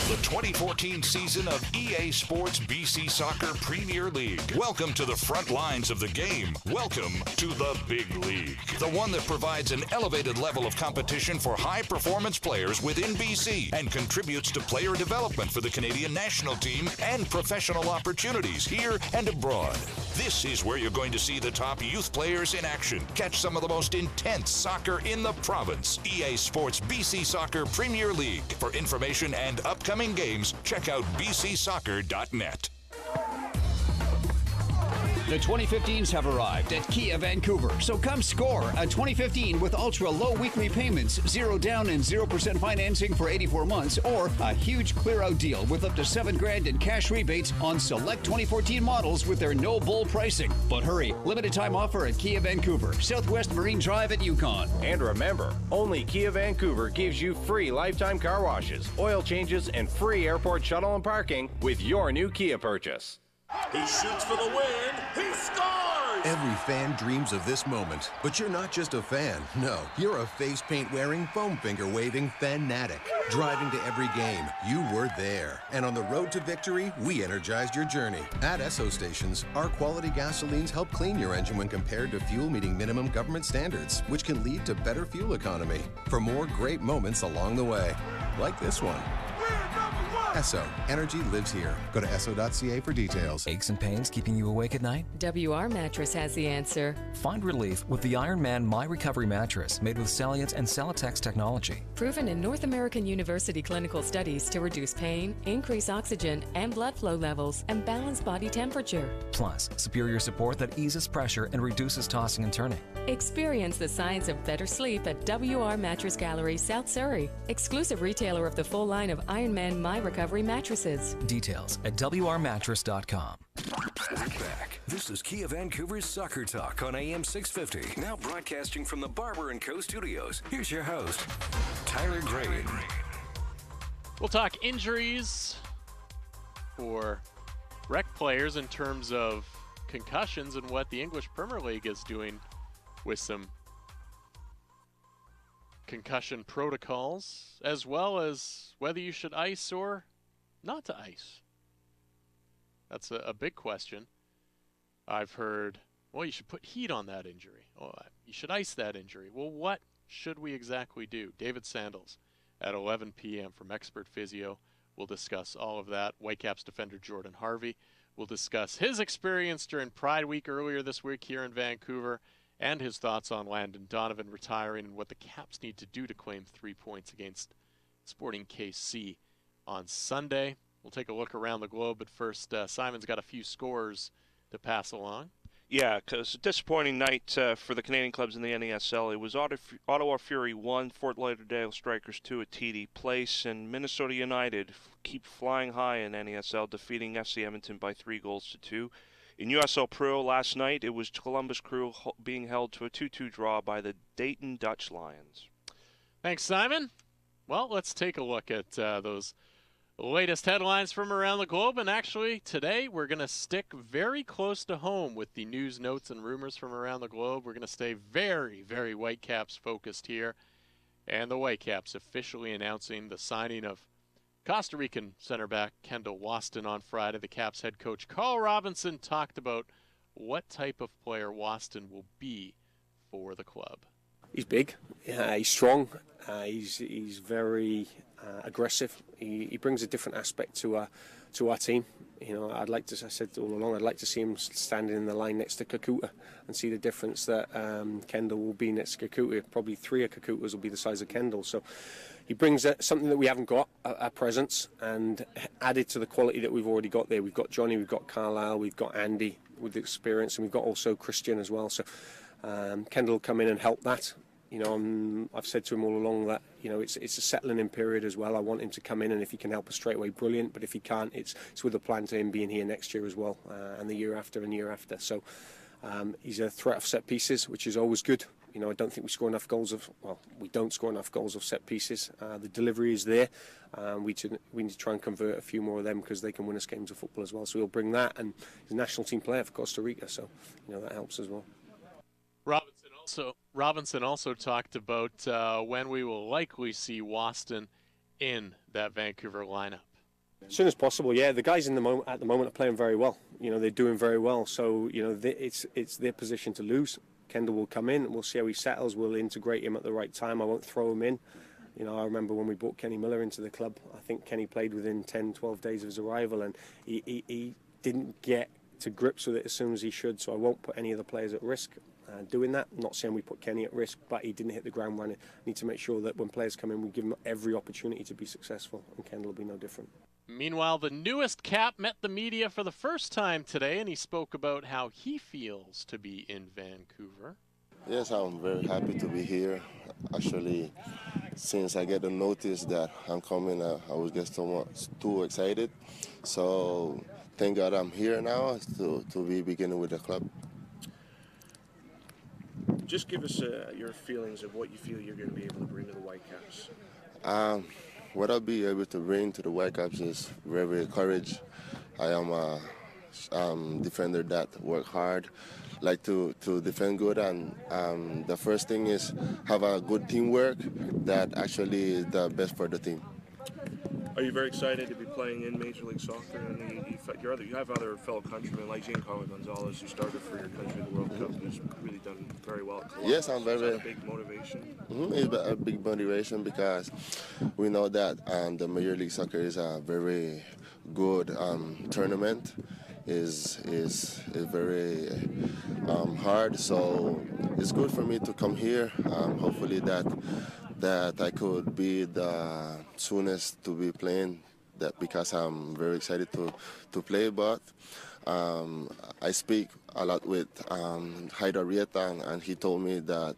The 2014 season of EA Sports BC Soccer Premier League. Welcome to the front lines of the game. Welcome to the big league. The one that provides an elevated level of competition for high-performance players within BC and contributes to player development for the Canadian national team and professional opportunities here and abroad. This is where you're going to see the top youth players in action. Catch some of the most intense soccer in the province. EA Sports BC Soccer Premier League. For information and upcoming games, check out bcsoccer.net. The 2015s have arrived at Kia Vancouver, so come score a 2015 with ultra-low weekly payments, 0 down and 0% financing for 84 months, or a huge clear-out deal with up to $7,000 in cash rebates on select 2014 models with their no-bull pricing. But hurry, limited-time offer at Kia Vancouver, Southwest Marine Drive at Yukon. And remember, only Kia Vancouver gives you free lifetime car washes, oil changes, and free airport shuttle and parking with your new Kia purchase. He shoots for the win. He scores! Every fan dreams of this moment. But you're not just a fan. No, you're a face paint wearing, foam finger waving fanatic. Driving to every game, you were there. And on the road to victory, we energized your journey. At Esso stations, our quality gasolines help clean your engine when compared to fuel meeting minimum government standards, which can lead to better fuel economy. For more great moments along the way, like this one. Esso. Energy lives here. Go to esso.ca for details. Aches and pains keeping you awake at night? WR Mattress has the answer. Find relief with the Ironman My Recovery Mattress made with Salient and Celotex technology. Proven in North American University clinical studies to reduce pain, increase oxygen and blood flow levels, and balance body temperature. Plus, superior support that eases pressure and reduces tossing and turning. Experience the science of better sleep at WR Mattress Gallery, South Surrey. Exclusive retailer of the full line of Ironman My Recovery mattresses. Details at WRmattress.com. Back. This is Kia Vancouver's Soccer Talk on AM 650. Now broadcasting from the Barber & Co. studios. Here's your host, Tyler Green. We'll talk injuries for rec players in terms of concussions and what the English Premier League is doing with some concussion protocols, as well as whether you should ice or not to ice. That's a big question. I've heard, well, you should put heat on that injury. Oh, you should ice that injury. Well, what should we exactly do? David Sandals at 11 p.m. from Expert Physio. We'll discuss all of that. Whitecaps defender Jordan Harvey will discuss his experience during Pride Week earlier this week here in Vancouver and his thoughts on Landon Donovan retiring and what the Caps need to do to claim 3 points against Sporting KC on Sunday. We'll take a look around the globe, but first, Simon's got a few scores to pass along. Yeah, because a disappointing night for the Canadian clubs in the NASL. It was Ottawa Fury 1, Fort Lauderdale Strikers 2 at TD Place, and Minnesota United keep flying high in NASL, defeating FC Edmonton by 3-2. In USL Pro last night, it was Columbus Crew being held to a 2-2 draw by the Dayton Dutch Lions. Thanks, Simon. Well, let's take a look at those Latest headlines from around the globe, and actually today we're going to stick very close to home with the news, notes, and rumors from around the globe. We're going to stay very, very Whitecaps focused here. And the Whitecaps officially announcing the signing of Costa Rican center back Kendall Waston on Friday. The Caps head coach Carl Robinson talked about what type of player Waston will be for the club. He's big, he's strong, he's very aggressive. He brings a different aspect to our team. You know, I said all along, I'd like to see him standing in the line next to Kakuta and see the difference that Kendall will be next to Kakuta. Probably 3 of Kakutas will be the size of Kendall. So he brings something that we haven't got, a presence, and added to the quality that we've already got there. We've got Johnny, we've got Carlisle, we've got Andy with the experience, and we've got also Christian as well. So Kendall will come in and help that. You know, I've said to him all along that, you know, it's a settling in period as well. I want him to come in, and if he can help us straight away, brilliant. But if he can't, it's with a plan to him being here next year as well, and the year after and year after. So he's a threat of set pieces, which is always good. You know, I don't think we score enough goals we don't score enough goals of set pieces. The delivery is there. We need to try and convert a few more of them because they can win us games of football as well. So we'll bring that, and he's a national team player for Costa Rica, so you know that helps as well. Robinson also talked about when we will likely see Waston in that Vancouver lineup. As soon as possible, yeah. The guys at the moment are playing very well. You know, they're doing very well. So you know, it's their position to lose. Kendall will come in. We'll see how he settles. We'll integrate him at the right time. I won't throw him in. You know, I remember when we brought Kenny Miller into the club. I think Kenny played within 10, 12 days of his arrival, and he didn't get to grips with it as soon as he should. So I won't put any of the players at risk. Doing that. I'm not saying we put Kenny at risk, but he didn't hit the ground running. Need to make sure that when players come in, we give them every opportunity to be successful, and Kendall will be no different. Meanwhile, the newest Cap met the media for the first time today, and he spoke about how he feels to be in Vancouver. Yes, I'm very happy to be here. Actually, since I get the notice that I'm coming, I was get somewhat too excited. So thank God I'm here now to be beginning with the club. Just give us your feelings of what you feel you're going to be able to bring to the Whitecaps. What I'll be able to bring to the Whitecaps is very courage. I am a defender that work hard, like to defend good, and the first thing is have a good teamwork that actually is the best for the team. Are you very excited to be playing in Major League Soccer? And you have other fellow countrymen like Giancarlo Gonzalez, who started for your country in the World Cup, who's really done very well at Columbus. Yes, I'm very. Is that a big motivation? It's a big motivation because we know that the Major League Soccer is a very good tournament. Is very hard, so it's good for me to come here. Hopefully that I could be the soonest to be playing, that because I'm very excited to play. But I speak a lot with Haidar Rieta, and he told me that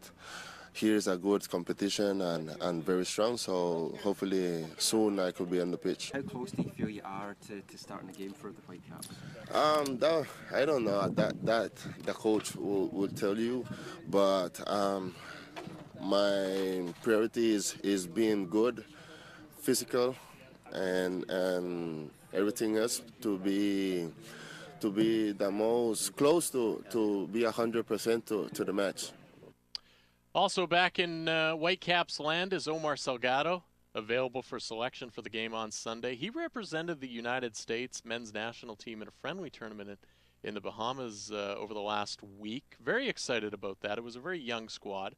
here's a good competition and very strong, so hopefully soon I could be on the pitch. How close do you feel you are to starting the game for the Whitecaps? I don't know, that the coach will tell you, but my priority is being good, physical, and everything else to be the most close to be 100% to the match. Also back in Whitecaps land is Omar Salgado, available for selection for the game on Sunday. He represented the United States men's national team in a friendly tournament in the Bahamas over the last week. Very excited about that. It was a very young squad,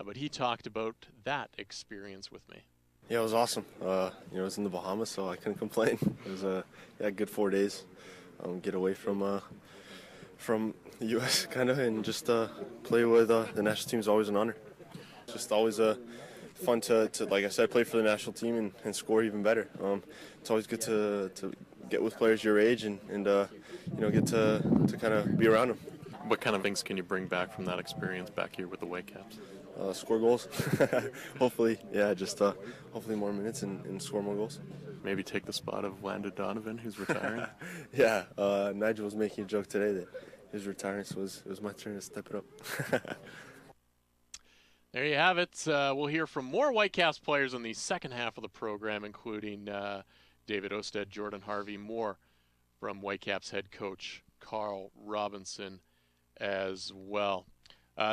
but he talked about that experience with me. Yeah, it was awesome. You know, it was in the Bahamas, so I couldn't complain. It was a good 4 days. Get away from the U.S. kind of, and just play with the national team is always an honor. It's just always fun to like I said, play for the national team and score even better. It's always good to get with players your age and you know, get to kind of be around them. What kind of things can you bring back from that experience back here with the Whitecaps? Score goals. Hopefully, yeah, just hopefully more minutes and score more goals. Maybe take the spot of Landon Donovan, who's retiring. Yeah, Nigel was making a joke today that he was retiring, so it was my turn to step it up. There you have it. We'll hear from more Whitecaps players in the second half of the program, including David Osted, Jordan Harvey, more from Whitecaps head coach Carl Robinson as well.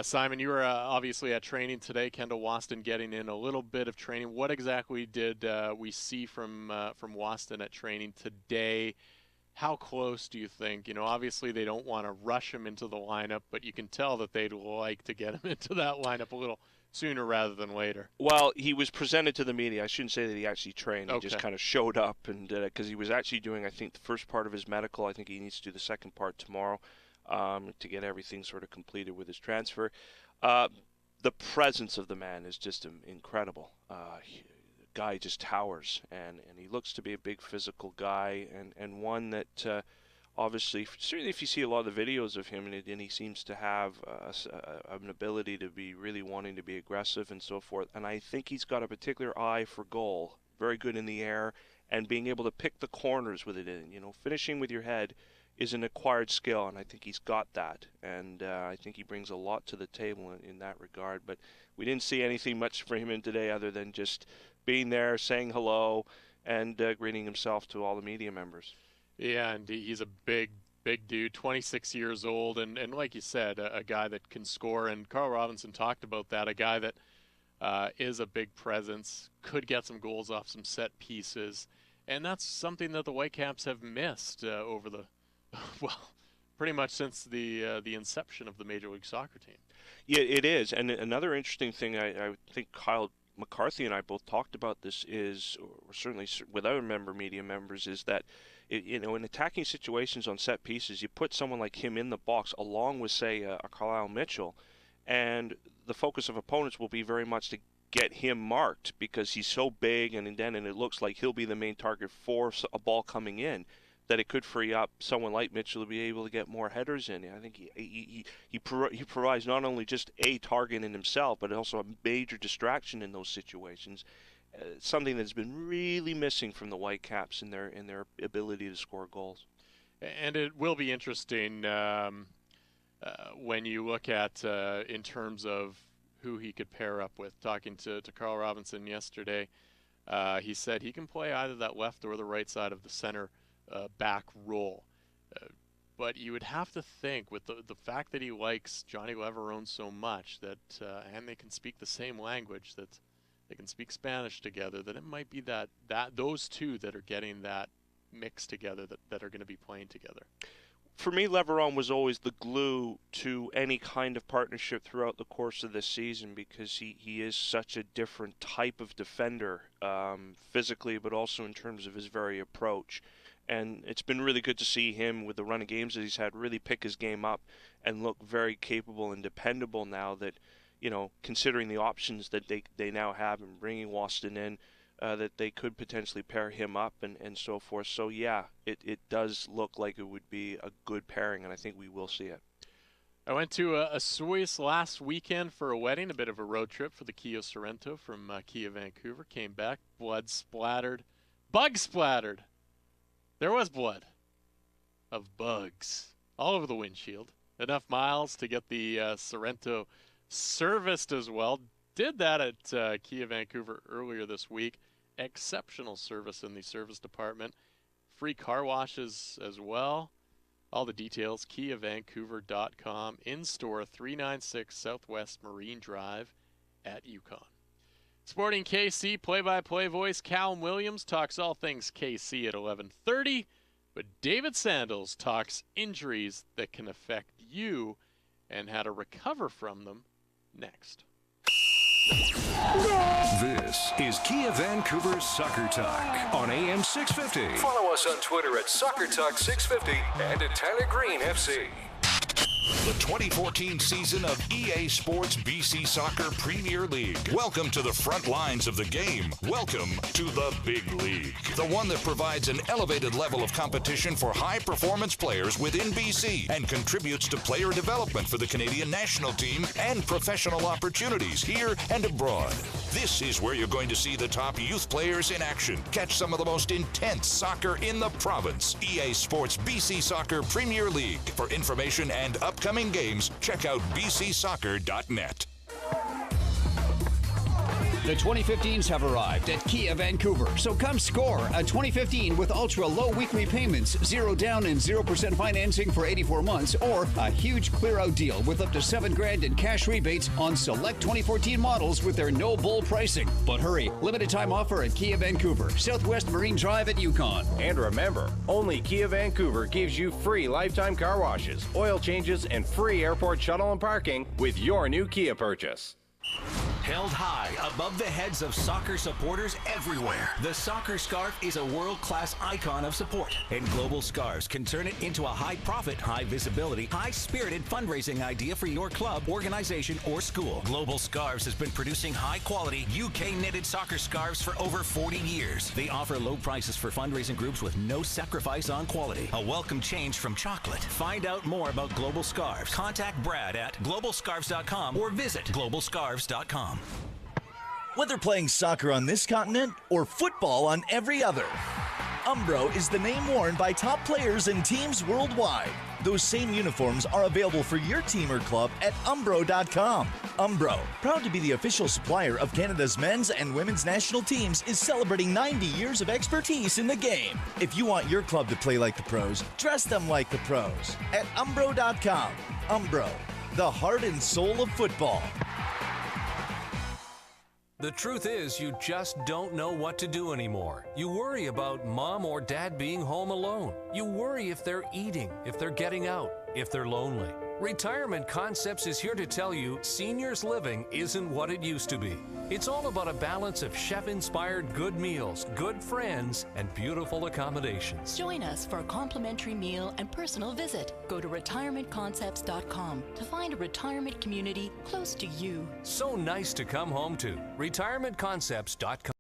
Simon, you were obviously at training today. Kendall Waston getting in a little bit of training. What exactly did we see from Waston at training today? How close do you think? Obviously they don't want to rush him into the lineup, but you can tell that they'd like to get him into that lineup a little sooner rather than later. Well, he was presented to the media. I shouldn't say that he actually trained. Okay. He just kind of showed up, and because he was actually doing, I think, the first part of his medical. I think he needs to do the second part tomorrow to get everything sort of completed with his transfer. The presence of the man is just incredible. The guy just towers, and he looks to be a big physical guy, and one that obviously, certainly if you see a lot of the videos of him, and he seems to have an ability to be really wanting to be aggressive and so forth. And I think he's got a particular eye for goal, very good in the air, and being able to pick the corners with it in. Finishing with your head is an acquired skill, and I think he's got that. And I think he brings a lot to the table in that regard. But we didn't see anything much from him in today other than just being there, saying hello, and greeting himself to all the media members. Yeah, and he's a big dude, 26 years old, and like you said, a guy that can score. And Carl Robinson talked about that, a guy that is a big presence, could get some goals off some set pieces. And that's something that the Whitecaps have missed over the, pretty much since the inception of the Major League Soccer team. Yeah, it is. And another interesting thing, I think Kyle McCarthy and I both talked about this is, or certainly with other media members, is that in attacking situations on set pieces, you put someone like him in the box along with, say, a Carlisle Mitchell, and the focus of opponents will be very much to get him marked because he's so big, and it looks like he'll be the main target for a ball coming in, that it could free up someone like Mitchell to be able to get more headers in. I think he provides not only just a target in himself, but also a major distraction in those situations. Something that's been really missing from the Whitecaps in their ability to score goals. And it will be interesting when you look at in terms of who he could pair up with. Talking to Carl Robinson yesterday, he said he can play either that left or the right side of the center back role. But you would have to think, with the fact that he likes Johnny Leverone so much, that and they can speak the same language, that they can speak Spanish together, that it might be that those two that are getting that mix together, that are going to be playing together. For me, Leverone was always the glue to any kind of partnership throughout the course of this season, because he is such a different type of defender, physically, but also in terms of his very approach. And it's been really good to see him, with the run of games that he's had, really pick his game up and look very capable and dependable now that, considering the options that they now have and bringing Waston in, that they could potentially pair him up and so forth. So, yeah, it does look like it would be a good pairing, and I think we will see it. I went to a Swiss last weekend for a wedding, a bit of a road trip for the Kia Sorrento from Kia Vancouver. Came back, blood splattered, bug splattered. There was blood of bugs all over the windshield. Enough miles to get the Sorrento serviced as well. Did that at Kia Vancouver earlier this week. Exceptional service in the service department. Free car washes as well. All the details, KiaVancouver.com. In-store, 396 Southwest Marine Drive at Yukon. Sporting KC play-by-play voice Callum Williams talks all things KC at 11:30, but David Sandals talks injuries that can affect you and how to recover from them next. This is Kia Vancouver Soccer Talk on AM 650. Follow us on Twitter at Soccer Talk 650 and at Tyler Green FC. The 2014 season of EA Sports BC Soccer Premier League. Welcome to the front lines of the game. Welcome to the big league. The one that provides an elevated level of competition for high-performance players within BC and contributes to player development for the Canadian national team and professional opportunities here and abroad. This is where you're going to see the top youth players in action. Catch some of the most intense soccer in the province. EA Sports BC Soccer Premier League. For information and upcoming games, check out bcsoccer.net. The 2015s have arrived at Kia Vancouver, so come score a 2015 with ultra-low weekly payments, 0 down and 0% financing for 84 months, or a huge clear-out deal with up to $7,000 in cash rebates on select 2014 models with their no-bull pricing. But hurry, limited time offer at Kia Vancouver, Southwest Marine Drive at Yukon. And remember, only Kia Vancouver gives you free lifetime car washes, oil changes, and free airport shuttle and parking with your new Kia purchase. Held high above the heads of soccer supporters everywhere, the soccer scarf is a world-class icon of support, and Global Scarves can turn it into a high-profit, high-visibility, high-spirited fundraising idea for your club, organization, or school. Global Scarves has been producing high-quality, UK-knitted soccer scarves for over 40 years. They offer low prices for fundraising groups with no sacrifice on quality. A welcome change from chocolate. Find out more about Global Scarves. Contact Brad at globalscarves.com or visit globalscarves.com. Whether playing soccer on this continent or football on every other, Umbro is the name worn by top players and teams worldwide. Those same uniforms are available for your team or club at umbro.com. Umbro, proud to be the official supplier of Canada's men's and women's national teams, is celebrating 90 years of expertise in the game. If you want your club to play like the pros, dress them like the pros at umbro.com. Umbro, the heart and soul of football. The truth is, you just don't know what to do anymore. You worry about mom or dad being home alone. You worry if they're eating, if they're getting out, if they're lonely. Retirement Concepts is here to tell you seniors living isn't what it used to be. It's all about a balance of chef-inspired good meals, good friends, and beautiful accommodations. Join us for a complimentary meal and personal visit. Go to retirementconcepts.com to find a retirement community close to you. So nice to come home to. retirementconcepts.com.